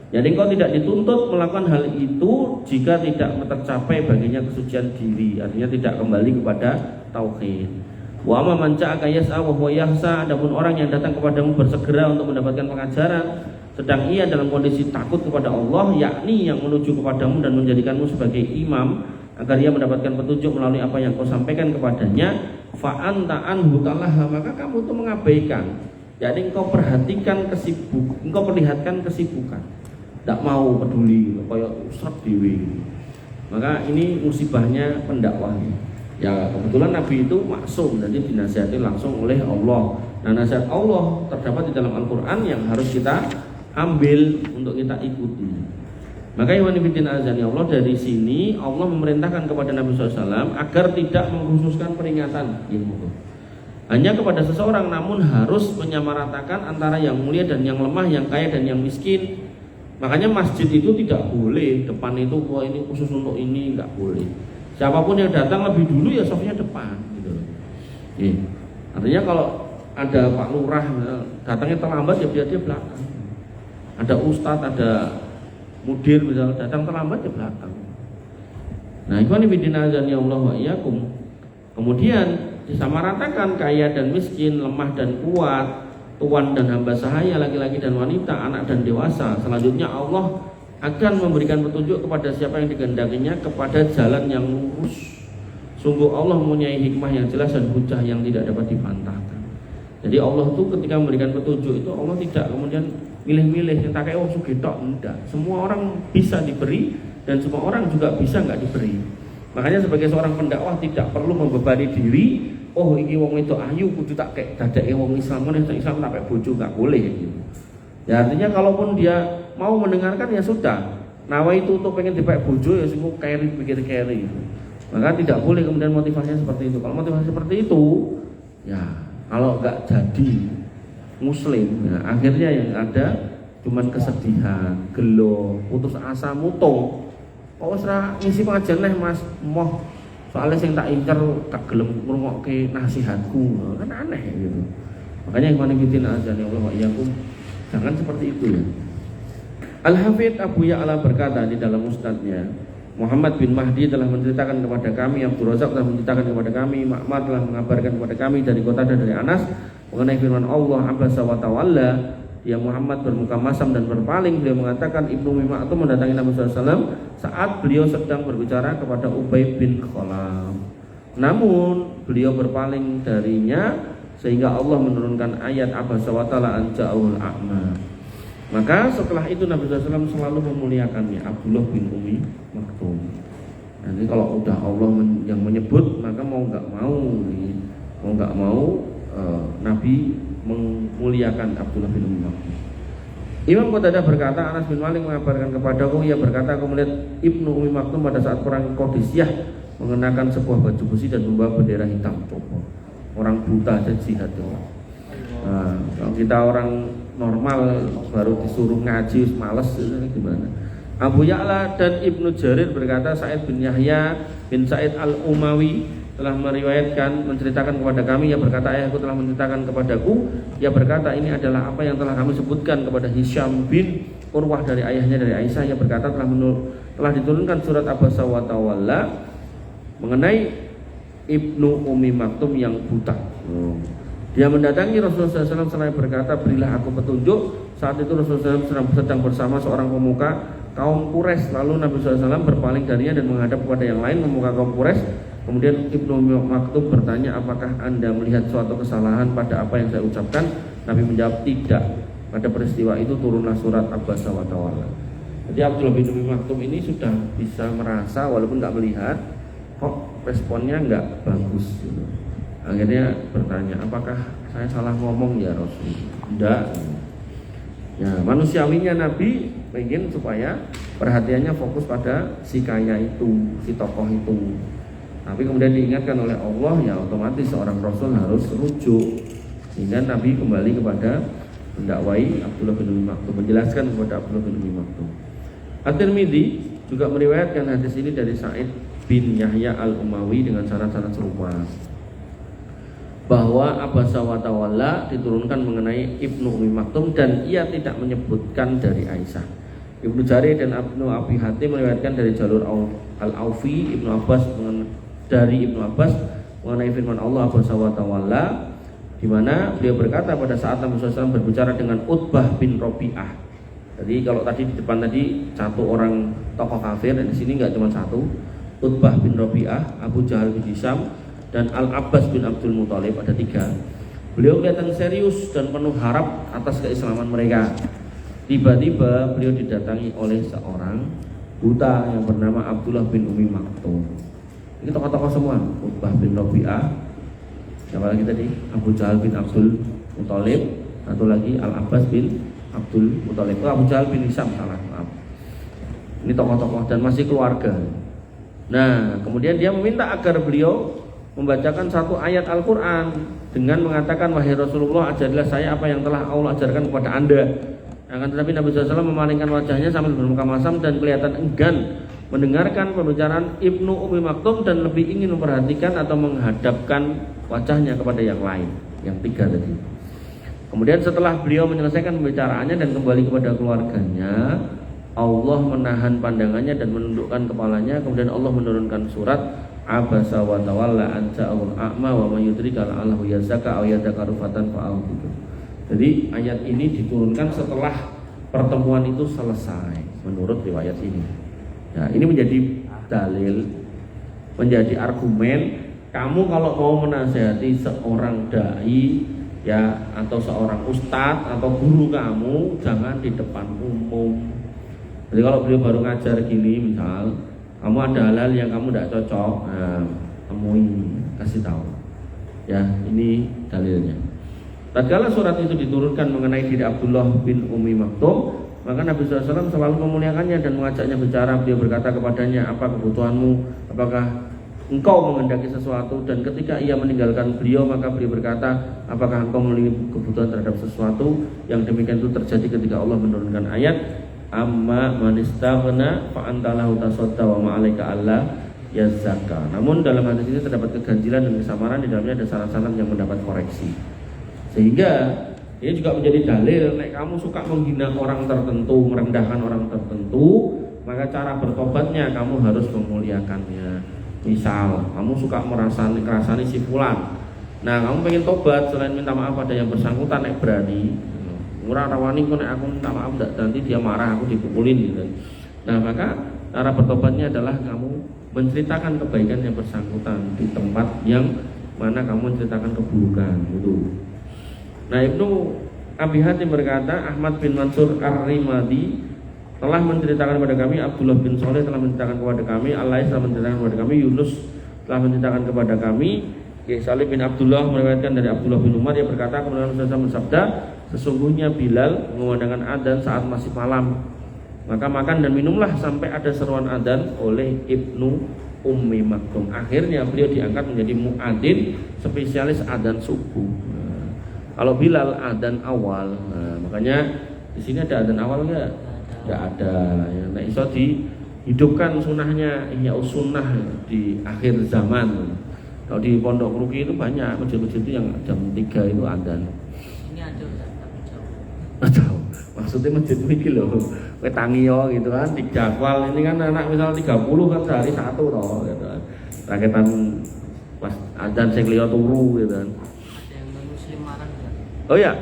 Jadi engkau tidak dituntut melakukan hal itu jika tidak tercapai baginya kesucian diri, artinya tidak kembali kepada tauhid. Wa amma man ja'aka yas'a wa huwa yahsa, adapun orang yang datang kepadamu bersegera untuk mendapatkan pengajaran sedang ia dalam kondisi takut kepada Allah, yakni yang menuju kepadamu dan menjadikanmu sebagai imam agar ia mendapatkan petunjuk melalui apa yang kau sampaikan kepadanya, fa anta anhu talaha, maka kamu itu mengabaikan. Jadi engkau perhatikan engkau perlihatkan kesibukan, tidak mau peduli, kayak usrap dewi. Maka ini musibahnya pendakwah. Ya kebetulan Nabi itu maksum, jadi dinasihati langsung oleh Allah. Nah nasihat Allah terdapat di dalam Al-Quran yang harus kita ambil untuk kita ikuti. Maka iwanifidin azani Allah, dari sini Allah memerintahkan kepada Nabi SAW agar tidak mengkhususkan peringatan ilmu hanya kepada seseorang, namun harus menyamaratakan antara yang mulia dan yang lemah, yang kaya dan yang miskin. Makanya masjid itu tidak boleh depan itu, wah ini khusus untuk ini, nggak boleh. Siapapun yang datang lebih dulu ya safnya depan gitu. Artinya kalau ada Pak Lurah datangnya terlambat ya dia belakang. Ada ustadz, ada mudir misalnya datang terlambat ya belakang. Nah, ikhwan fillah azani Allah wa iyyakum. Kemudian disamaratakan kaya dan miskin, lemah dan kuat, tuan dan hamba sahaya, laki-laki dan wanita, anak dan dewasa. Selanjutnya Allah akan memberikan petunjuk kepada siapa yang dikehendakinya kepada jalan yang lurus. Sungguh Allah mempunyai hikmah yang jelas dan hujah yang tidak dapat dibantahkan. Jadi Allah itu ketika memberikan petunjuk itu Allah tidak kemudian milih-milih yang tak kayak sugitok, enggak. Semua orang bisa diberi dan semua orang juga bisa nggak diberi. Makanya sebagai seorang pendakwah tidak perlu membebani diri. Oh iki wong itu ayu kudu tak kayak dadake wong Islam, Islam tak kayak bojo, nggak boleh gitu. Ya artinya kalaupun dia mau mendengarkan ya sudah. Nawa itu untuk pengen dipek bojo ya sing keri pikir keri. Maka tidak boleh kemudian motivasinya seperti itu. Kalau motivasi seperti itu, ya kalau enggak jadi muslim, ya, akhirnya yang ada cuman kesedihan, gelo, putus asa, mutung. Kok wis ra ngisi pengajian neh Mas, moh soalnya sing tak incer tak gelem ngrungokke nasihatku. Kan aneh gitu. Makanya ikhwan fillah azza wa iyyakum, jangan seperti itu ya. Al-Hafidz Abu Ya'la berkata di dalam musnadnya, Muhammad bin Mahdi telah menceritakan kepada kami, Abdul Razak telah menceritakan kepada kami, Ma'mar telah mengabarkan kepada kami dari Qatadah dari Anas mengenai firman Allah abasa wa tawalla, dia Muhammad bermuka masam dan berpaling. Beliau mengatakan Ibnu Ummi Maktum mendatangi Nabi SAW saat beliau sedang berbicara kepada Ubay bin Khalaf. Namun beliau berpaling darinya sehingga Allah menurunkan ayat abasa wa tawalla an ja'ahul a'ma. Maka setelah itu Nabi SAW selalu memuliakannya, Abdullah bin Ummi Maktum. Nanti kalau udah Allah yang menyebut, maka mau nggak mau Nabi memuliakan Abdullah bin Ummi Maktum. Imam Qatadah berkata, Anas bin Malik mengabarkan kepadaku, ia berkata, aku melihat Ibnu Ummi Maktum pada saat perang Qadisiyah mengenakan sebuah baju besi dan membawa bendera hitam. Orang buta aja jihad ya. Nah, kalau kita orang normal baru disuruh ngaji males itu gimana? Abu Ya'la dan Ibnu Jarir berkata, Sa'id bin Yahya bin Sa'id al-Umawi telah menceritakan kepada kami, ia berkata, ayahku telah menceritakan kepadaku, ia berkata, ini adalah apa yang telah kami sebutkan kepada Hisham bin Urwah dari ayahnya dari Aisyah. Ia berkata telah diturunkan surat Abasa wa Tawalla mengenai Ibnu Ummi Maktum yang buta. Dia mendatangi Rasulullah SAW selain berkata, berilah aku petunjuk. Saat itu Rasulullah SAW sedang bersama seorang pemuka kaum Quraisy. Lalu Nabi SAW berpaling darinya dan menghadap kepada yang lain, pemuka kaum Quraisy. Kemudian Ibnu Ummi Maktum bertanya, apakah anda melihat suatu kesalahan pada apa yang saya ucapkan? Nabi menjawab, tidak. Pada peristiwa itu turunlah surat Abasa wa Tawalla. Jadi Abdullah bin Ummi Maktum ini sudah bisa merasa walaupun nggak melihat, kok responnya nggak bagus gitu. Akhirnya bertanya, apakah saya salah ngomong ya Rasul? Tidak. Ya, manusiawinya Nabi ingin supaya perhatiannya fokus pada si kaya itu, si tokoh itu. Tapi kemudian diingatkan oleh Allah, ya otomatis seorang Rasul harus rujuk. Sehingga Nabi kembali kepada mendakwai Abdullah bin Ummi Maktum, menjelaskan kepada Abdullah bin Ummi Maktum. At-Tirmidzi juga meriwayatkan hadis ini dari Sa'id bin Yahya al-Umawi dengan syarat-syarat serupa, bahwa Abasa wa Tawalla diturunkan mengenai Ibnu Ummi Maktum dan ia tidak menyebutkan dari Aisyah. Ibnu Jarir dan Ibnu Abi Hatim meriwayatkan dari jalur Al-Aufi dari Ibnu Abbas mengenai firman Allah Abasa wa Tawalla, di mana beliau berkata pada saat Nabi SAW berbicara dengan Utbah bin Rabi'ah. Jadi kalau tadi di depan tadi satu orang tokoh kafir, dan di sini nggak cuma satu, Utbah bin Rabi'ah, Abu Jahal bin Hisham, dan Al-Abbas bin Abdul Muthalib, ada tiga. Beliau kelihatan serius dan penuh harap atas keislaman mereka. Tiba-tiba beliau didatangi oleh seorang buta yang bernama Abdullah bin Ummi Maktum. Ini tokoh-tokoh semua, Utbah bin Rabi'ah, siapa lagi tadi? Abu Jahal bin Abdul Muthalib, satu lagi Al-Abbas bin Abdul Muthalib. Abu Jahal bin Hisham, salah, maaf. Ini tokoh-tokoh dan masih keluarga. Nah, kemudian dia meminta agar beliau membacakan satu ayat Al-Quran dengan mengatakan, wahai Rasulullah, ajarilah saya apa yang telah Allah ajarkan kepada anda. Akan tetapi Nabi SAW memalingkan wajahnya sambil bermuka masam dan kelihatan enggan mendengarkan pembicaraan Ibnu Ummi Maktum dan lebih ingin memperhatikan atau menghadapkan wajahnya kepada yang lain, yang tiga tadi. Kemudian setelah beliau menyelesaikan pembicaraannya dan kembali kepada keluarganya, Allah menahan pandangannya dan menundukkan kepalanya. Kemudian Allah menurunkan surat Abasa wa Tawalla an ja'ahul a'ma wa may yudrika la'allahu yazakka aw yadzakkaru fatan fa'al. Jadi ayat ini diturunkan setelah pertemuan itu selesai menurut riwayat ini. Nah, ini menjadi dalil, menjadi argumen kamu kalau mau menasihati seorang dai ya atau seorang ustadz atau guru kamu, jangan di depan umum. Jadi kalau beliau baru ngajar gini, misal kamu ada hal-hal yang kamu tidak cocok, nah, temui, kasih tahu. Ya, ini dalilnya. Tatkala surat itu diturunkan mengenai diri Abdullah bin Ummi Maktum, maka Nabi SAW selalu memuliakannya dan mengajaknya bicara. Beliau berkata kepadanya, apa kebutuhanmu? Apakah engkau menghendaki sesuatu? Dan ketika ia meninggalkan beliau, maka beliau berkata, apakah engkau memiliki kebutuhan terhadap sesuatu? Yang demikian itu terjadi ketika Allah menurunkan ayat, amma manistaghna fa antalahu tasadda wa ma 'alaika alla yazakka. Namun dalam hadis ini terdapat keganjilan dan kesamaran, di dalamnya ada syarat-syarat yang mendapat koreksi. Sehingga ini juga menjadi dalil, nek kamu suka menghina orang tertentu, merendahkan orang tertentu, maka cara bertobatnya kamu harus memuliakannya. Misal, kamu suka merasani si fulan. Nah, kamu pengen tobat, selain minta maaf pada yang bersangkutan, nek berani. Murah rawani kok nek aku minta maaf nanti dia marah, aku dipukulin gitu. Nah, maka cara bertobatnya adalah kamu menceritakan kebaikan yang bersangkutan di tempat yang mana kamu menceritakan keburukan gitu. Nah, Ibnu Abi Hatim berkata, Ahmad bin Mansur Ar-Rimadi telah menceritakan kepada kami, Abdullah bin Soleh telah menceritakan kepada kami, Al-Lais telah menceritakan kepada kami, Yunus telah menceritakan kepada kami, Salih bin Abdullah meriwayatkan dari Abdullah bin Umar, yang berkata, kemudian Rasulullah bersabda, sesungguhnya Bilal mengumandangkan adzan saat masih malam, maka makan dan minumlah sampai ada seruan adzan oleh Ibnu Ummi Maktum. Akhirnya beliau diangkat menjadi muadzin spesialis adzan subuh. Kalau Bilal adzan awal, makanya di sini ada adzan awal enggak? Enggak ada. Ya, nah, iso dihidupkan sunnahnya, ihya sunnah di akhir zaman. Kalau di Pondok Ruki itu banyak masjid-masjid itu yang jam 3 itu adzan. Ini ada tapi jauh. Jauh. Maksudnya masjid iki lho, kowe tangiyo gitu kan, dijadwal ini kan anak misal 30 kan sehari satu toh gitu kan. Raketan pas adzan sing liya turu gitu kan. Oh ya?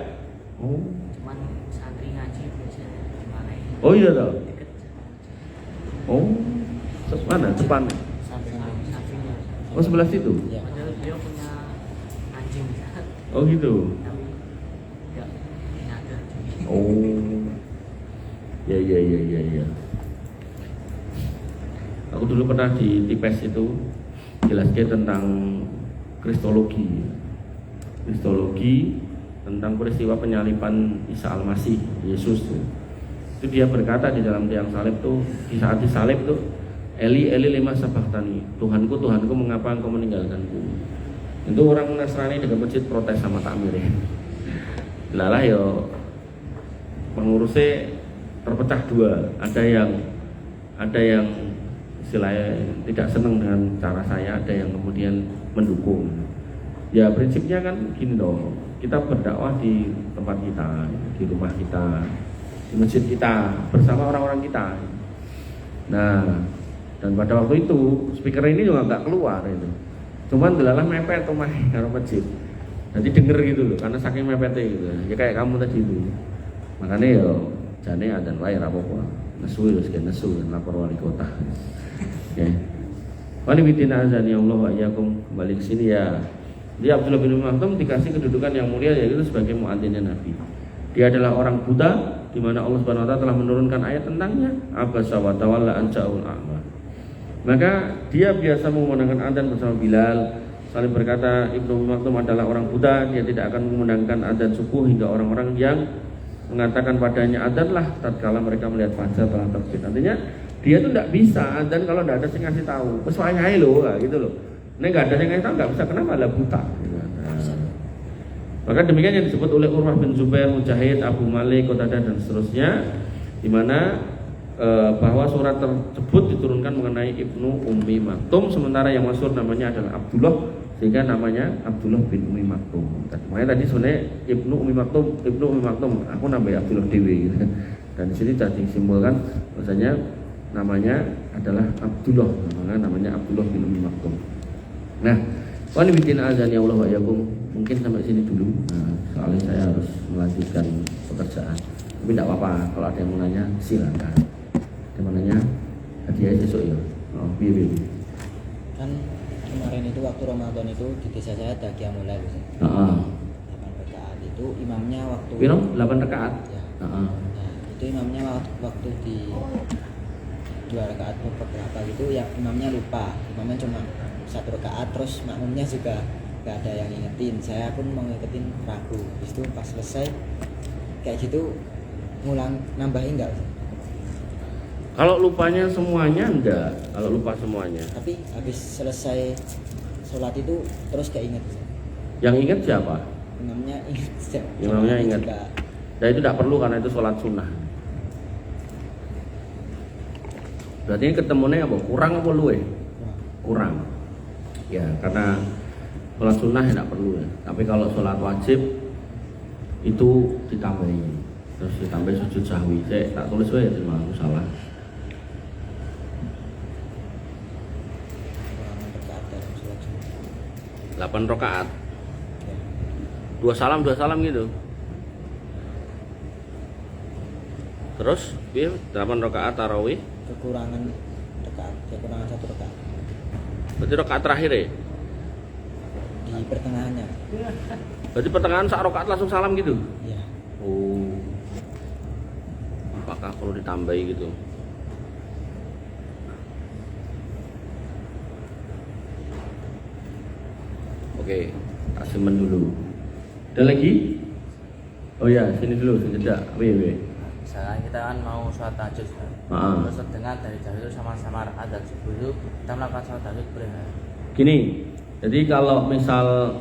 Oh. Cuman santri ngaji biasanya dimarahin. Oh iya toh. Oh. Mana? Depan. Sampingnya. Oh, sebelah situ. Ya. Padahal beliau punya anjing. Oh gitu. Tapi enggak nyadar. Oh. Ya. Aku dulu pernah di TIPES itu jelaskan tentang kristologi tentang peristiwa penyaliban Isa Al-Masih, Yesus. Itu dia berkata di dalam tiang salib tuh, di saat disalib tuh, Eli lima sabachthani, Tuhanku mengapa engkau meninggalkanku. Itu orang Nasrani dekat masjid protes sama takmir. Lalah yo pengurusnya terpecah dua, ada yang istilahnya tidak senang dengan cara saya, ada yang kemudian mendukung. Ya prinsipnya kan gini dong, kita berdakwah di tempat kita, di rumah kita, di masjid kita, bersama orang-orang kita. Nah, dan pada waktu itu speaker ini juga nggak keluar itu, cuman delalah mepet tuh mah karo masjid. Jadi denger gitu loh, karena saking mepetnya gitu. Ya kayak kamu tadi itu. Makanya yo jane adzan wae ra apa-apa. Nesu yo sing nesu lapor wali kota. Ya. Wali bidina azan ya Allah wa iyyakum, kembali ke sini ya. Dia Abdullah bin Maktum dikasih kedudukan yang mulia, yaitu sebagai muadzinnya Nabi. Dia adalah orang buta, di mana Allah Subhanahu wa taala telah menurunkan ayat tentangnya. Abasa wa tawalla an ja'ul a'ma. Maka dia biasa mengumandangkan adzan bersama Bilal. Saling berkata, Ibnu Maktum adalah orang buta, dia tidak akan mengumandangkan adzan subuh hingga orang-orang yang mengatakan padanya adzanlah tatkala mereka melihat fajar telah terbit. Artinya dia tuh tidak bisa adzan kalau tidak ada yang ngasih tahu. Wes wae ae lho, gitu loh. Nek enggak ada yang ngasih tahu enggak bisa, kenapa lah buta. Nah, maka demikian yang disebut oleh Urwah bin Zubair, Mujahid, Abu Malik, Qatadah dan seterusnya, di mana bahwa surat tersebut diturunkan mengenai Ibnu Ummi Maktum, sementara yang masyhur namanya adalah Abdullah, sehingga namanya Abdullah bin Ummi Maktum. Makanya tadi sebenarnya Ibnu Ummi Maktum, aku nambah Abdullah Dewi gitu. Dan di sini tadi simbolkan bahwasanya namanya adalah Abdullah, namanya Abdullah bin Ummi Maktum. Nah, wali bikin azan ya Allah wa yakum. Mungkin sampai sini dulu. Nah, soalnya saya harus melanjutkan pekerjaan. Tapi tidak apa-apa, kalau ada yang mau nanya silakan. Ada yang mau nanya hadiah besok ya. Oh, biar. Kan kemarin itu waktu Ramadan itu di desa saya ada Qiyamul Lail. 8 rakaat itu imamnya waktu Piro? 8 rakaat. Ya. Nah, itu imamnya waktu di 2 rakaat beberapa gitu ya, imamnya lupa. Imamnya cuma 1 rakaat, terus makmumnya juga gak ada yang ingetin, saya pun mau ngingetin ragu. Habis itu pas selesai kayak gitu ngulang nambahin enggak? Kalau lupanya semuanya enggak, kalau lupa semuanya. Tapi habis selesai sholat itu terus keinget. Yang ingat siapa? Imamnya ingat. Imamnya ingat. Juga. Nah itu tidak perlu karena itu sholat sunnah. Berarti ini ketemunya apa? Kurang apa luwe? Kurang. Ya karena sholat sunnah tidak perlu ya. Tapi kalau sholat wajib itu ditambahin. Terus ditambah sujud sahwi. Saya tak tulis ya terima aku salah. Kurangan rakaat dalam sholat sunnah. 8 rakaat. Ya. 2 salam gitu. Terus 8 rakaat tarawih. Kekurangan 1 rakaat. Berarti rakaat terakhir ya? Di pertengahannya. Berarti pertengahan sak rakaat langsung salam gitu? Iya. Oh. Apakah perlu ditambahi gitu? Oke, asimen dulu. Ada lagi? Oh ya, sini dulu, sejeda. Wih. Misalkan kita kan mau sholat tahajud, terus terdengar dari jauh itu sama-sama ada subuh itu kita melakukan sholat tahajud boleh nggak? Gini, jadi kalau misal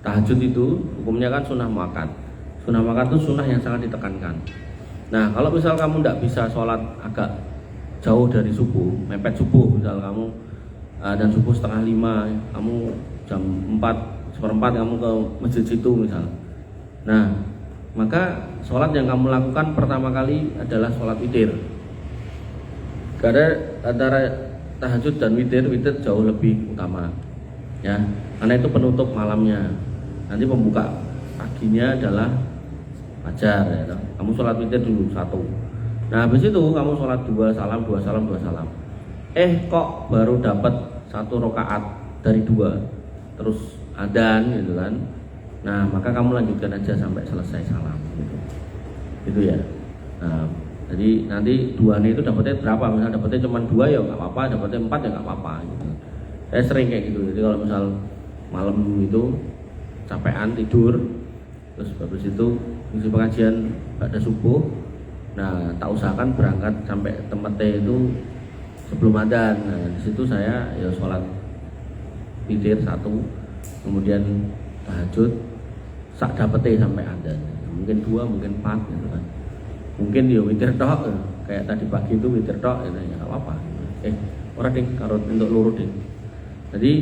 tahajud itu hukumnya kan sunnah muakkad. Sunnah muakkad itu sunnah yang sangat ditekankan. Nah, kalau misal kamu tidak bisa sholat agak jauh dari subuh, mepet subuh, misal kamu dan subuh 4:30, kamu jam 4:15 kamu ke masjid situ misal. Nah, maka sholat yang kamu lakukan pertama kali adalah sholat witir. Karena antara tahajud dan witir jauh lebih utama, ya, karena itu penutup malamnya. Nanti pembuka paginya adalah fajar, ya. Kamu sholat witir dulu 1. Nah, habis itu kamu sholat 2 salam. Kok baru dapat 1 rakaat dari 2, terus adzan gitu kan. Nah, maka kamu lanjutkan aja sampai selesai salam gitu. Gitu ya. Nah, jadi nanti 2 itu dapatnya berapa? Misal dapatnya cuma 2 ya nggak apa-apa, dapatnya 4 ya nggak apa-apa gitu. Saya sering kayak gitu. Jadi kalau misal malam itu capean tidur, terus habis itu ngisi pengajian pada subuh. Nah, tak usahakan berangkat sampai tempatnya itu sebelum adzan. Nah, di situ saya ya sholat witir 1, kemudian tahajud sak dapetnya sampai adzan. Mungkin 2, mungkin 4 gitu kan. Mungkin ya witir tok, kayak tadi pagi itu witir tok ya enggak apa-apa. Orang ding karo untuk lurus ding. Jadi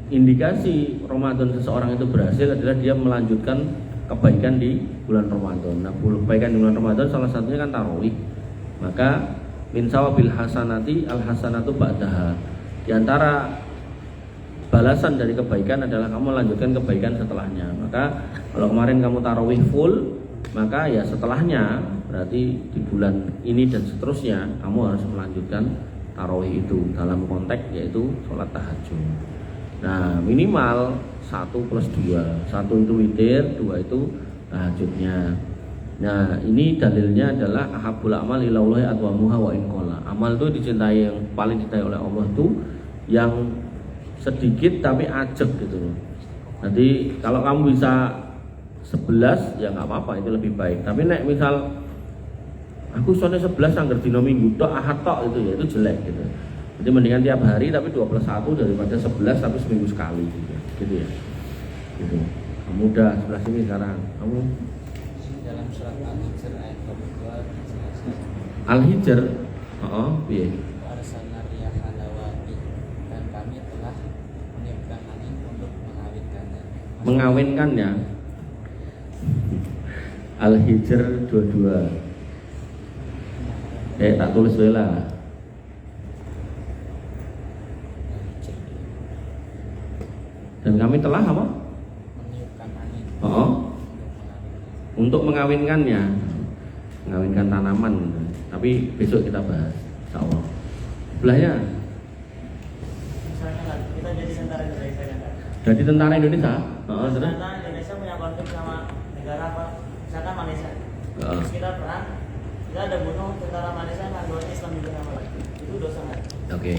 indikasi Ramadan seseorang itu berhasil adalah dia melanjutkan kebaikan di bulan Ramadan. Nah, kebaikan di bulan Ramadan salah satunya kan tarawih. Maka min sawabil hasanati al hasanatu ba'daha. Di antara balasan dari kebaikan adalah kamu lanjutkan kebaikan setelahnya. Maka kalau kemarin kamu tarawih full, maka ya setelahnya berarti di bulan ini dan seterusnya kamu harus melanjutkan tarawih itu dalam konteks yaitu sholat tahajud. Nah, minimal 1 plus 2. 1 itu witir, 2 itu tahajudnya. Nah, ini dalilnya adalah ahabbul amal ilallahi adwamuha wa in qalla. Amal itu dicintai, yang paling dicintai oleh Allah itu yang sedikit tapi ajek gitu loh. Nanti kalau kamu bisa 11 ya nggak apa-apa, itu lebih baik. Tapi nek misal aku soalnya 11 anggar dino minggu tok ahad tok itu ya itu jelek gitu. Jadi mendingan tiap hari tapi 21 daripada 11 tapi seminggu sekali gitu ya. Gitu. Kamu udah sebelah sini sekarang. Kamu Dalam surat Al-Hijr ayat 22 Al-Hijr. Piye? Arsalna riyaha lawaqi, dan kami telah meniupkan angin untuk mengawinkannya. Mengawinkannya. Al-Hijr 22. Tak tulis dulu lah. Dan kami telah apa? Meniupkan angin Untuk mengawinkannya, mengawinkan tanaman. Tapi besok kita bahas, insyaallah. Sebelahnya. Misalnya kita jadi tentara Indonesia kan? Jadi tentara Indonesia. Terus Tentara Indonesia punya konflik sama negara apa? Misalkan Malaysia. Terus kita perang, kita ada bunuh tentara Malaysia yang anggota Islam juga sama lagi. Itu dosa nggak? Oke.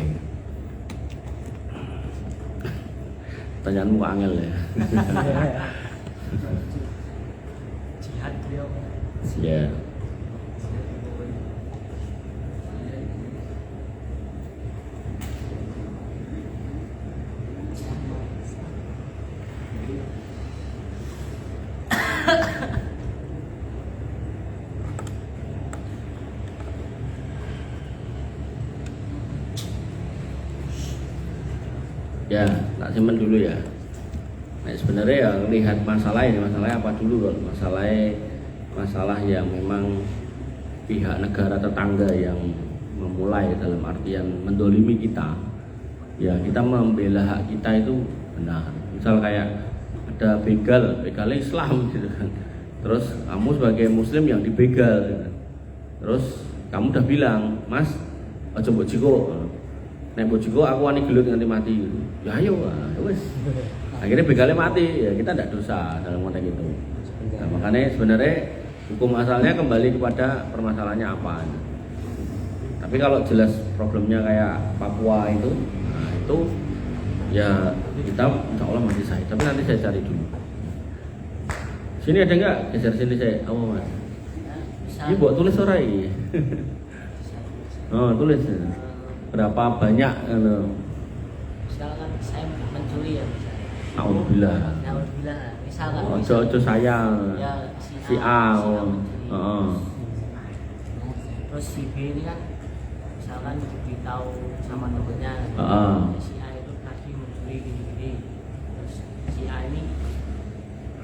Pertanyaanmu angel ya. Jihad beliau. Ya. Ya, tak simpen dulu ya. Nah, sebenarnya ya lihat masalahnya apa dulu kan? Masalah yang memang pihak negara tetangga yang memulai dalam artian mendolimi kita. Ya, kita membela hak kita itu benar. Misal kayak ada begal Islam gitu kan. Terus kamu sebagai muslim yang dibegal gitu kan. Terus kamu udah bilang, "Mas, aja mbok jiko." Nek mbok jiko aku wani gelut nganti mati gitu. Ya ayo, wes. Akhirnya begalnya mati, ya kita tidak dosa dalam konteks itu. Nah, makanya sebenarnya hukum asalnya kembali kepada permasalahannya apa. Tapi kalau jelas problemnya kayak Papua itu, nah itu ya kita insya Allah masih sahih. Tapi nanti saya cari dulu. Sini ada nggak? Geser sini saya. Oh mas. Ini buat tulis orai. Oh tulis. Berapa banyak? Misalkan saya mencuri ya. Alhamdulillah. Misalkan. Ojo sayang. Ya, si A. Terus si B ini kan misalkan diberitahu sama temennya. Si A itu tadi mencuri gini-gini. Terus si A ini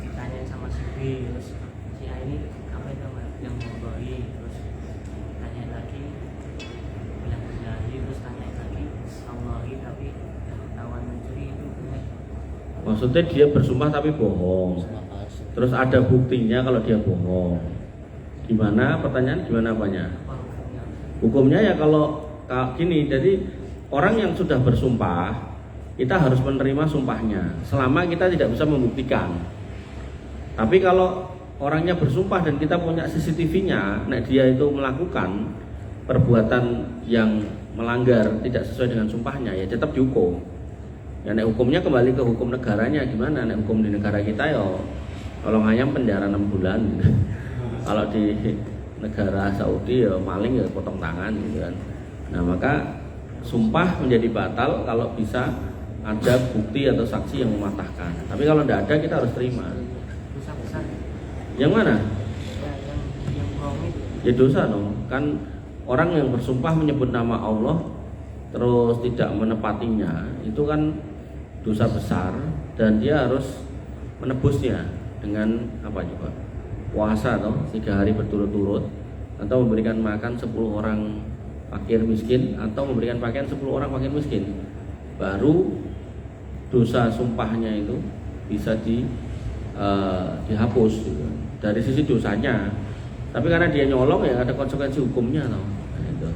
ditanyain sama si B. Terus si A ini apa itu yang membawi. Terus tanya lagi bilang bilahi. Terus tanya lagi Allahi tapi ketahuan mencuri itu. Maksudnya dia bersumpah tapi bohong. Terus ada buktinya kalau dia bohong. Gimana? Pertanyaan gimana apanya? Hukumnya ya kalau gini, jadi orang yang sudah bersumpah kita harus menerima sumpahnya selama kita tidak bisa membuktikan. Tapi kalau orangnya bersumpah dan kita punya CCTV-nya, nek dia itu melakukan perbuatan yang melanggar tidak sesuai dengan sumpahnya, ya tetap dihukum. Ya nek hukumnya kembali ke hukum negaranya gimana? Nek hukum di negara kita ya kalau ngayam penjara 6 bulan. Kalau di negara Saudi ya maling ya potong tangan gitu kan. Nah, maka sumpah menjadi batal kalau bisa ada bukti atau saksi yang mematahkan. Tapi kalau tidak ada kita harus terima. Dosa besar. Yang mana? Ya, yang bohong itu. Ya dosa dong. Kan orang yang bersumpah menyebut nama Allah terus tidak menepatinya itu kan dosa besar dan dia harus menebusnya dengan apa coba? Puasa atau 3 hari berturut-turut atau memberikan makan 10 orang fakir miskin atau memberikan pakaian 10 orang fakir miskin, baru dosa sumpahnya itu bisa dihapus gitu. Dari sisi dosanya. Tapi karena dia nyolong ya ada konsekuensi hukumnya tau. Nah, itu.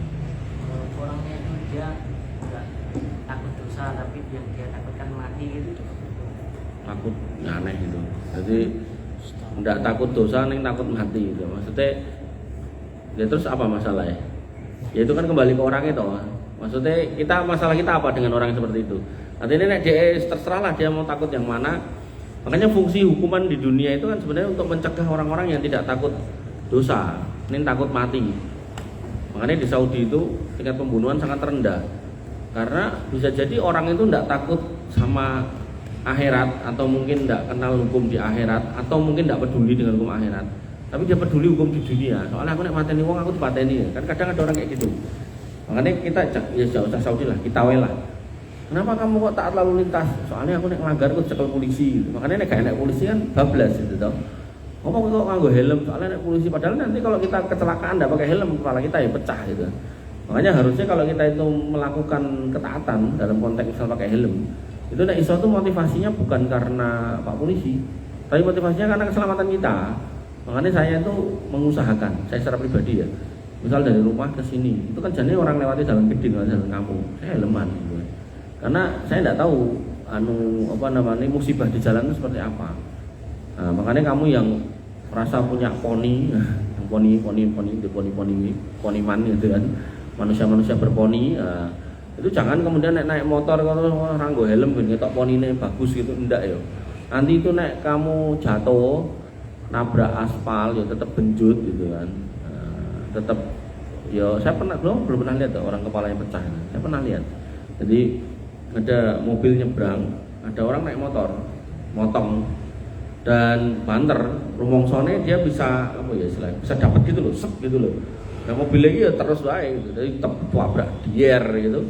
Orangnya itu dia nggak takut dosa tapi yang dia takutkan mati gitu. Takut aneh gitu. Jadi tidak takut dosa, neng takut mati gitu. Maksudnya ya terus apa masalahnya? Ya itu kan kembali ke orang itu. Maksudnya masalah kita apa dengan orang yang seperti itu? Artinya dia terserahlah dia mau takut yang mana. Makanya fungsi hukuman di dunia itu kan sebenarnya untuk mencegah orang-orang yang tidak takut dosa, ini takut mati. Makanya di Saudi itu tingkat pembunuhan sangat rendah. Karena bisa jadi orang itu tidak takut sama akhirat atau mungkin tidak kenal hukum di akhirat atau mungkin tidak peduli dengan hukum akhirat, tapi dia peduli hukum di dunia. Soalnya aku nek mateni wong aku dipateni kan kadang ada orang kayak gitu. Makanya kita ya jauh usah Saudi lah, kita lah. Kenapa kamu kok taat lalu lintas? Soalnya aku nek ngelanggar aku dicekel polisi gitu. Makanya nek gak enak polisi kan bablas gitu toh. Ngomong kok nganggo helm, soalnya nek polisi padahal nanti kalau kita kecelakaan tidak pakai helm kepala kita ya pecah gitu. Makanya harusnya kalau kita itu melakukan ketaatan dalam konteks misal pakai helm, itu nek iso tuh motivasinya bukan karena Pak Polisi, tapi motivasinya karena keselamatan kita. Makanya saya itu mengusahakan, saya secara pribadi ya, misal dari rumah ke sini, itu kan jadi orang lewati jalan gede, jalan kampung, saya helman gitu. Karena saya tidak tahu musibah di jalan itu seperti apa. Nah, makanya kamu yang merasa punya poni, yang poni man gitu kan, manusia berponi, Itu jangan kemudian naik motor kalau orang nggo helm ben ketok ponine bagus gitu, ndak ya. Nanti itu naik kamu jatuh nabrak aspal ya tetap benjut gitu kan. Tetap ya saya belum pernah lihat orang kepalanya pecah. Saya pernah lihat. Jadi ada mobil nyebrang, ada orang naik motor, motong dan banter, rumongsone dia bisa apa ya istilahnya, bisa dapat gitu loh, sep gitu loh. Nah mobil lagi ya terus baik gitu, jadi tabrak dier gitu.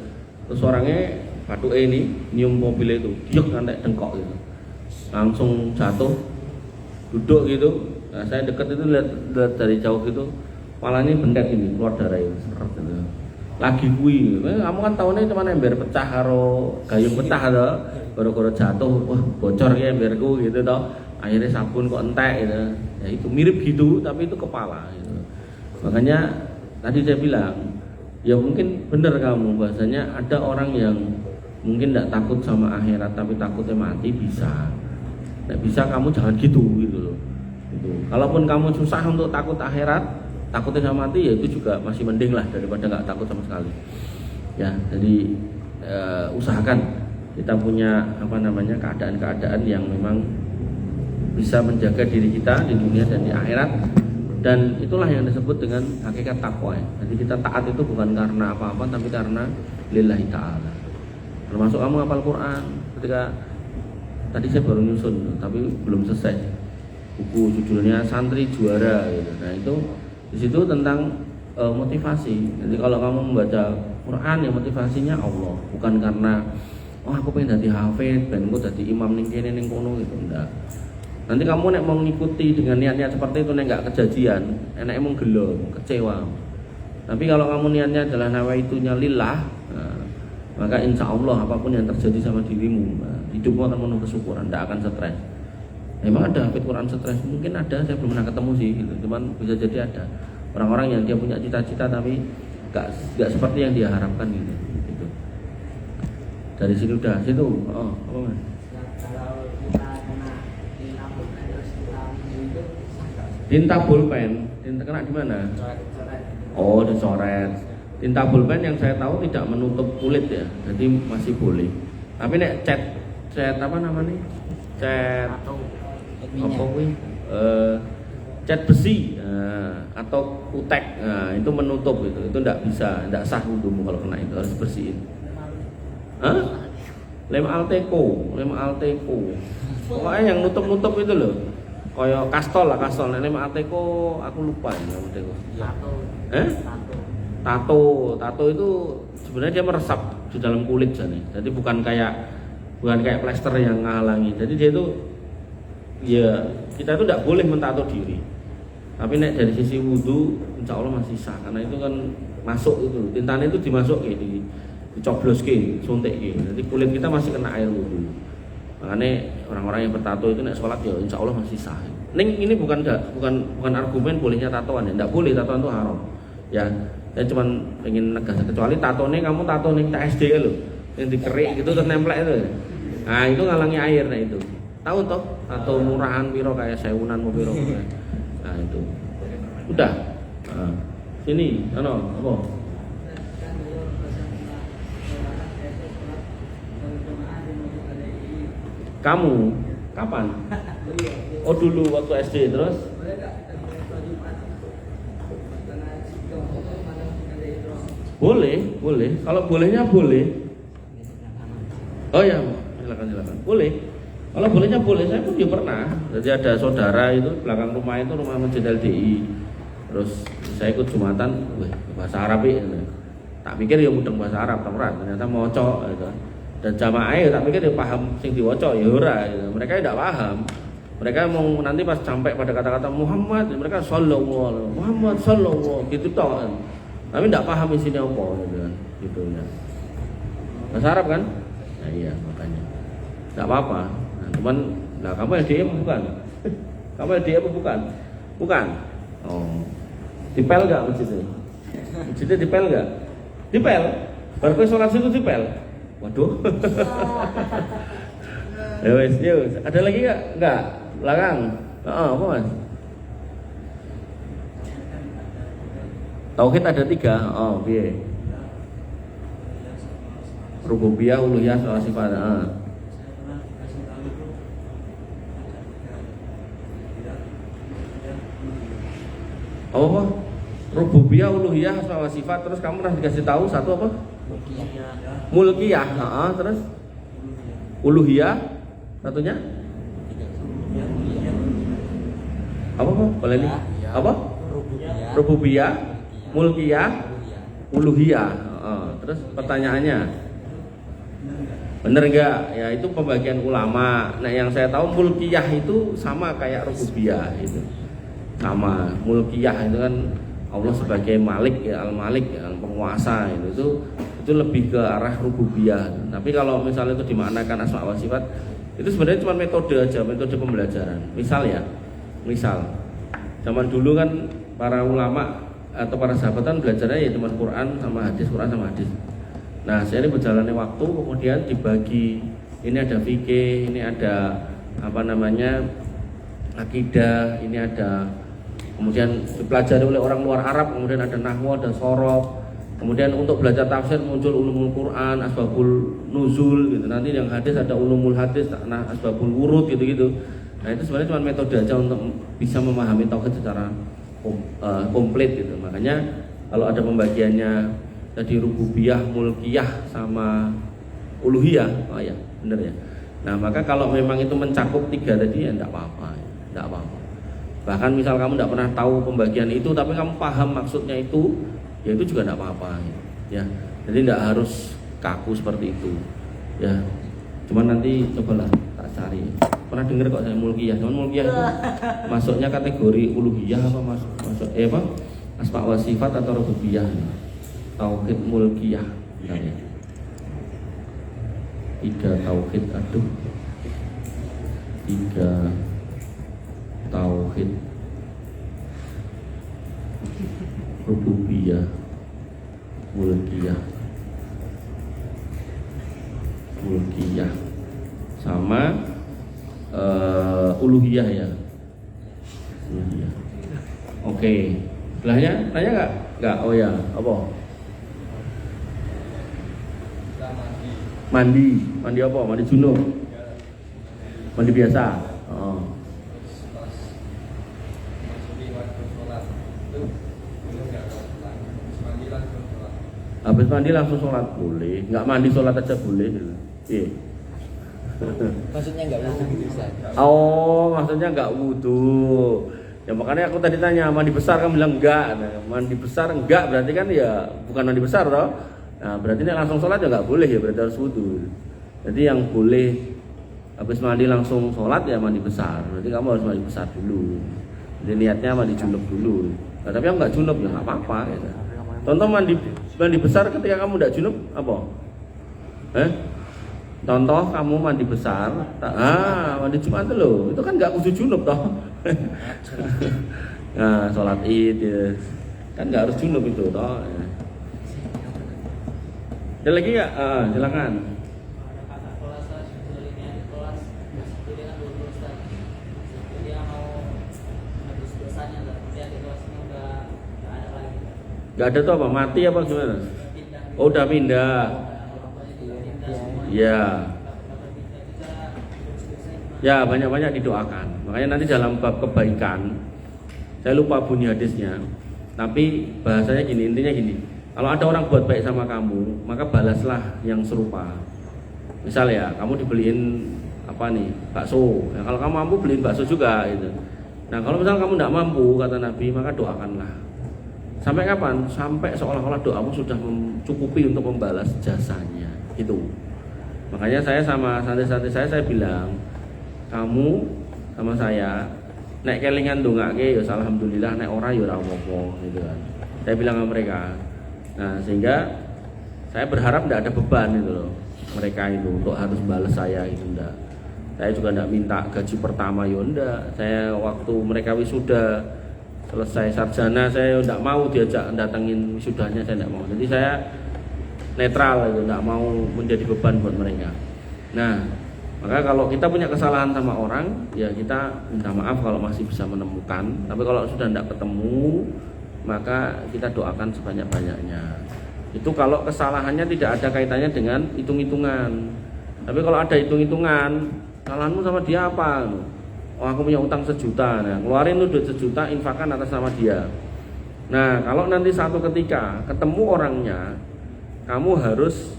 Terus orangnya batu ini nyium mobil itu, diuk nanti dengkok gitu, langsung jatuh, duduk gitu. Nah saya deket itu lihat dari jauh gitu, palanya bendet ini keluar darah itu, seret gitu. Lagi kui, kamu kan tahunnya cuma ember pecah karo gayung pecah atau gara-gara jatuh, wah bocor ya emberku gitu toh. Akhirnya sabun kok entek gitu. Ya itu mirip gitu, tapi itu kepala gitu. Makanya tadi saya bilang, ya mungkin benar kamu bahasanya ada orang yang mungkin tidak takut sama akhirat tapi takutnya mati bisa. Tidak bisa kamu jangan gitu loh. Gitu. Kalaupun kamu susah untuk takut akhirat, takutnya sama mati ya itu juga masih mending lah daripada nggak takut sama sekali. Ya, jadi usahakan kita punya keadaan-keadaan yang memang bisa menjaga diri kita di dunia dan di akhirat, dan itulah yang disebut dengan hakikat takwa. Jadi kita taat itu bukan karena apa-apa tapi karena lillahi ta'ala. Termasuk kamu hafal Quran, ketika tadi saya baru nyusun tapi belum selesai buku judulnya Santri Juara gitu. Nah itu di situ tentang motivasi. Jadi kalau kamu membaca Quran ya motivasinya Allah, bukan karena aku pengen jadi hafid, pengen aku jadi imam ning kene ning kono gitu, enggak. Nanti kamu nek mau mengikuti dengan niat-niat seperti itu nek enggak kejadian, enaknya mau gelo, kecewa. Tapi kalau kamu niatnya adalah nawaitunya lillah, maka insya Allah apapun yang terjadi sama dirimu, hidupmu akan penuh kesyukuran, tidak akan stres. Memang ada hafid Quran stres, mungkin ada, saya belum pernah ketemu sih, gitu. Cuman bisa jadi ada orang-orang yang dia punya cita-cita tapi nggak seperti yang dia harapkan gitu. Dari sini udah situ, apa mas? Tinta bolpen, tinta kena di mana? Oh, dicoret. Tinta bolpen yang saya tahu tidak menutup kulit ya, jadi masih boleh. Tapi nek cat apa namanya? Cat apa kuwi? Cat besi atau kutek, itu menutup itu tidak bisa, tidak sah wudumu kalau kena itu, harus bersihin. Lem Alteco. Pokoknya yang nutup itu loh. Kayak kastol. Lem Alteco aku lupa ya Alteco. Tato itu sebenarnya dia meresap di dalam kulit jadi bukan kayak plester yang menghalangi. Jadi dia itu ya kita itu tidak boleh mentato diri. Tapi nek dari sisi wudu insya Allah masih sah karena itu kan masuk itu tintanya itu dimasuk dicoblos suntik jadi kulit kita masih kena air wudu. Makanya orang-orang yang bertato itu nek sholat ya insya Allah masih sah. Ini bukan argumen bolehnya tatoan ya, tidak boleh tatoan itu haram. Ya, saya cuma pengen negas kecuali kamu tato ning TSD loh, yang dikerik gitu terus nemplek itu. Nah itu ngalangi air itu. Tahu toh tato murahan piro kayak sewunan mau piro. Nah itu udah. Sini, apa? Kamu kapan? Oh dulu waktu SD terus? Boleh. Kalau bolehnya boleh. Oh ya, silakan. Boleh. Kalau bolehnya boleh. Saya pun juga pernah. Jadi ada saudara itu belakang rumah itu rumah Masjid LDI. Terus saya ikut Jumatan, bahasa Arab ya. Tak pikir ya mudeng bahasa Arab, ternyata moco gitu. Dan jamaah tak pikir dia paham sing diwaca ya ora gitu. Mereka tidak paham. Mereka mau nanti pas sampai pada kata-kata Muhammad, mereka sallallahu Muhammad sallallahu gitu toh. Tapi tidak paham isinya apa gitu kan. Gitu ya. Bahasa Arab kan? Nah, iya makanya. Tidak apa-apa. Nah, cuman kamu LDM bukan? Kamu LDM bukan? Bukan. Oh. Dipel enggak masjidnya? Masjidnya dipel enggak? Dipel. Baru sholat situ dipel. Waduh. Ya wes, ada lagi enggak? Belakang. Apa Mas? Tauhid ada 3. Oh, piye? Rububiyah, uluhiyah, asma wa sifat. Apa? Rububiyah, uluhiyah, asma wa sifat. Terus kamu pernah dikasih tahu satu apa? Mulkiyah. Terus uluhiyah, satunya apa? Boleh nih? Apa? Rububiyah, mulkiyah, uluhiyah. Terus pertanyaannya, bener enggak? Ya itu pembagian ulama. Nah yang saya tahu mulkiyah itu sama kayak rububiyah itu. Sama, mulkiyah itu kan Allah sebagai Malik ya, Al-Malik ya, penguasa itu lebih ke arah rububiyah. Tapi kalau misalnya itu dimaknakan asma wa sifat, itu sebenarnya cuma metode aja, metode pembelajaran. Misal zaman dulu kan para ulama atau para sahabat kan belajarnya ya cuma Quran sama hadis. Nah, seiring berjalannya waktu kemudian dibagi, ini ada fikih, ini ada akidah, ini ada kemudian dipelajari oleh orang luar Arab, kemudian ada nahwu, ada sorof. Kemudian untuk belajar tafsir muncul ulumul Quran, asbabul nuzul gitu. Nanti yang hadis ada ulumul hadis, asbabul wurud gitu-gitu. Nah, itu sebenarnya cuma metode aja untuk bisa memahami tauhid secara komplit gitu. Makanya kalau ada pembagiannya tadi rububiyah, mulkiyah sama uluhiyah, oh ya, benar ya. Nah, maka kalau memang itu mencakup tiga tadi ya enggak apa-apa. Bahkan misal kamu tidak pernah tahu pembagian itu tapi kamu paham maksudnya itu, ya itu juga tidak apa-apa ya. Jadi tidak harus kaku seperti itu ya. Cuman nanti cobalah tak cari. Pernah dengar kok saya mulkiyah. Cuman mulkiyah itu masuknya kategori uluhiyah apa masuk apa? Asma wa sifat atau rububiyah. Tauhid mulkiyah misalnya. 3 tauhid aduh. 3 tauhid rububiyah mulkiyah sama uluhiyah ya. Uluhiyah. Oke. Sebelahnya nanya enggak? Oh ya, apa? Mandi apa? Mandi junub. Mandi biasa. Oh. Habis mandi langsung sholat boleh, nggak mandi sholat aja boleh. Iya. Maksudnya nggak wudhu bisa. Oh, maksudnya nggak wudhu. Ya makanya aku tadi tanya mandi besar kan bilang enggak. Nah, mandi besar enggak berarti kan ya bukan mandi besar toh. Nah, berarti ini langsung sholat ya nggak boleh ya, berarti harus wudhu. Jadi yang boleh habis mandi langsung sholat ya mandi besar. Berarti kamu harus mandi besar dulu. Jadi niatnya mandi junub dulu. Nah, tapi yang nggak junub ya nggak apa-apa. Gitu. Contoh mandi besar ketika kamu tidak junub apa? Contoh kamu mandi besar, mandi Jumat loh, itu kan nggak kudu junub toh. Nah, sholat Id ya. Kan nggak harus junub itu toh. Ada lagi nggak? Silakan. Gak ada tuh apa? Mati apa gimana? Oh udah pindah. Ya. Ya banyak-banyak didoakan. Makanya nanti dalam bab kebaikan, saya lupa bunyi hadisnya, tapi bahasanya gini, intinya gini. Kalau ada orang buat baik sama kamu, maka balaslah yang serupa. Misal ya, kamu dibeliin apa nih? Bakso. Ya, kalau kamu mampu beliin bakso juga gitu. Nah kalau misal kamu tidak mampu, kata Nabi, maka doakanlah. Sampai kapan? Sampai seolah-olah doamu sudah mencukupi untuk membalas jasanya. Itu. Makanya saya sama santri-santri saya bilang, kamu sama saya nek kelingan ndongake ya alhamdulillah, nek ora ya ora apa-apa gitu kan. Saya bilang sama mereka. Nah, sehingga saya berharap tidak ada beban itu loh. Mereka itu untuk harus balas saya itu enggak. Saya juga enggak minta gaji pertama ya enggak. Saya waktu mereka wisuda selesai sarjana saya tidak mau diajak datengin wisudanya, saya tidak mau. Jadi saya netral itu, tidak mau menjadi beban buat mereka. Nah, maka kalau kita punya kesalahan sama orang, ya kita minta maaf kalau masih bisa menemukan. Tapi kalau sudah tidak ketemu, maka kita doakan sebanyak-banyaknya. Itu kalau kesalahannya tidak ada kaitannya dengan hitung-hitungan. Tapi kalau ada hitung-hitungan, salahmu sama dia apa? Oh, aku punya utang 1 juta. Nah, keluarin tuh duit 1 juta, infakkan atas nama dia. Nah, kalau nanti satu ketika ketemu orangnya, kamu harus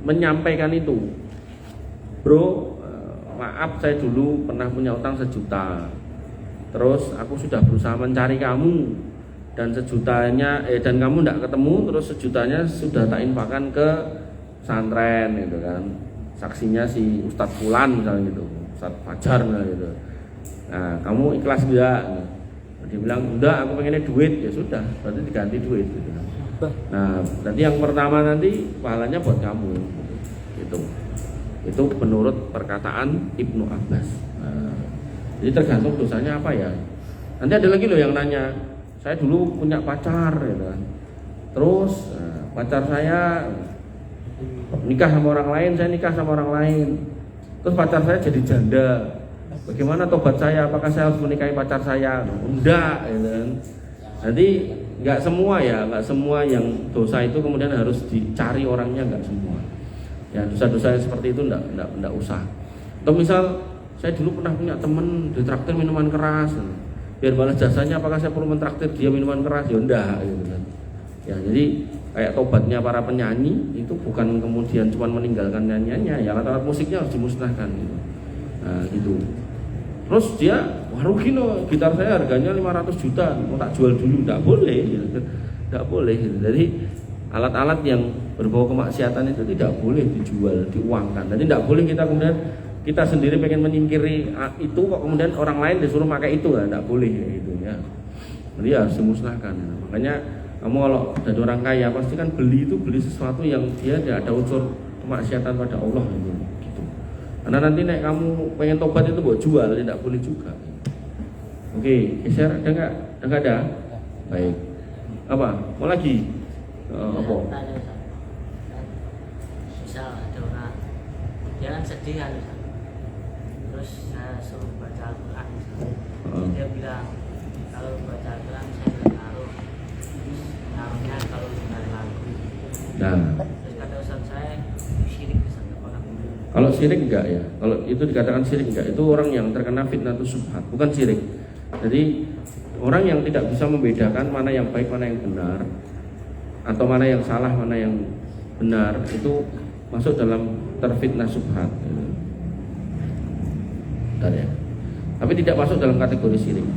menyampaikan itu. Bro, maaf saya dulu pernah punya utang 1 juta. Terus aku sudah berusaha mencari kamu dan 1 jutanya dan kamu tidak ketemu, terus 1 jutanya sudah tak infakkan ke pesantren gitu kan. Saksinya si Ustadz Fulan misalnya gitu, Ustadz Fajar misalnya gitu. Nah, kamu ikhlas enggak? Dia bilang, enggak, aku pengennya duit. Ya sudah, berarti diganti duit gitu. Nah, nanti yang pertama nanti pahalanya buat kamu gitu. Itu menurut perkataan Ibnu Abbas. Nah, jadi tergantung dosanya apa ya. Nanti ada lagi loh yang nanya, saya dulu punya pacar gitu kan. Terus pacar saya nikah sama orang lain, saya nikah sama orang lain. Terus pacar saya jadi janda. Bagaimana tobat saya? Apakah saya harus menikahi pacar saya? Enggak, gitu kan. Nanti nggak semua yang dosa itu kemudian harus dicari orangnya, nggak semua. Ya, dosa-dosa yang seperti itu enggak usah. Atau misal saya dulu pernah punya teman ditraktir minuman keras. Biar balas jasanya apakah saya perlu mentraktir dia minuman keras? Ya enggak gitu kan. Ya, jadi kayak tobatnya para penyanyi itu bukan kemudian cuma meninggalkan nyanyiannya, ya alat-alat musiknya harus dimusnahkan gitu. Nah, gitu. Terus dia, wah rugi loh, gitar saya harganya 500 juta, mau tak jual dulu, enggak boleh gitu. Enggak boleh gitu. Jadi alat-alat yang berbau kemaksiatan itu tidak boleh dijual, diuangkan. Jadi tidak boleh kita kemudian kita sendiri pengen menyingkiri itu kok kemudian orang lain disuruh pakai itu, tidak boleh gitu ya. Jadi harus dimusnahkan. Makanya kamu kalau jadi orang kaya pasti kan beli sesuatu yang dia tidak ada unsur kemaksiatan pada Allah gitu. Karena nanti nek kamu pengen tobat itu buat jual, tidak boleh juga. Oke, geser ada nggak? Enggak ada. Baik. Apa? Mau lagi? Apa? Misal ada orang dia kan sedih kan, terus saya suruh baca Al-Quran misalnya. Dia bilang kalau baca Al-Quran saya nggak taruh, taruhnya kalau dengar lagu. Nah, terus kata Ustaz saya syirik kesan orang. kalau syirik enggak ya? Kalau itu dikatakan syirik enggak? Itu orang yang terkena fitnah atau syubhat, bukan syirik. Jadi orang yang tidak bisa membedakan mana yang baik, mana yang benar, atau mana yang salah, mana yang benar, itu masuk dalam terfitnah syubhat. Bentar ya. Tapi tidak masuk dalam kategori syirik.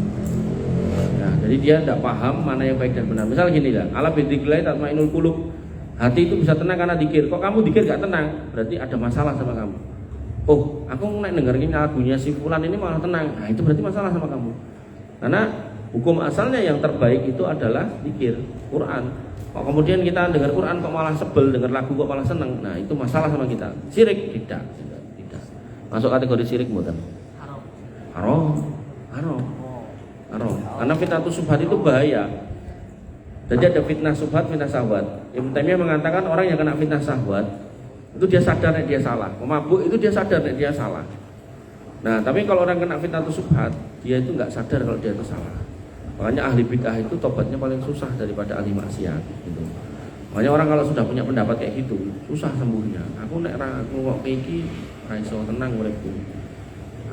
Nah, jadi dia tidak paham mana yang baik dan benar. Misal gini lah, ala bidzikrillah tatmainul qulub. Hati itu bisa tenang karena dikir. Kok kamu dikir gak tenang? Berarti ada masalah sama kamu. Oh, aku naik dengerin lagunya si Fulan ini malah tenang. Nah, itu berarti masalah sama kamu. Karena hukum asalnya yang terbaik itu adalah zikir, Quran. Kok kemudian kita dengar Quran kok malah sebel, dengar lagu kok malah seneng. Nah, itu masalah sama kita. Syirik tidak. Masuk kategori syirik bukan? Haram. Karena fitnah syubhat itu bahaya. Jadi ada fitnah syubhat, fitnah syahwat. Ibnu Taimiyah mengatakan orang yang kena fitnah syahwat itu dia sadar nek dia salah. Pemabuk itu dia sadar nek dia salah. Nah, tapi kalau orang kena fitnah syubhat, dia itu nggak sadar kalau dia itu salah. Makanya ahli bid'ah itu tobatnya paling susah daripada ahli maksiat gitu. Makanya orang kalau sudah punya pendapat kayak gitu, susah sembuhnya. Aku nek ra ngomong iki ra iso tenang uripku.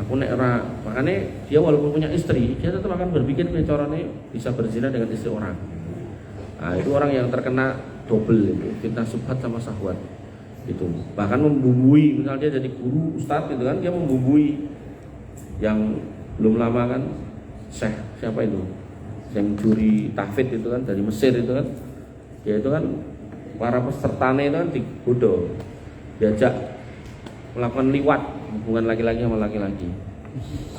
Aku nek ra, makanya dia walaupun punya istri, dia tetap akan berpikir carane bisa berzina dengan istri orang. Nah, itu orang yang terkena double itu, fitnah syubhat sama syahwat. Itu. Bahkan membumbui, misalnya dia jadi guru, ustadz gitu kan, dia membumbui yang belum lama kan Syekh siapa itu? Yang juri tahfidz itu kan dari Mesir itu kan. Dia itu kan para pesertanya itu kan digoda. Diajak melakukan liwat, hubungan laki-laki sama laki-laki.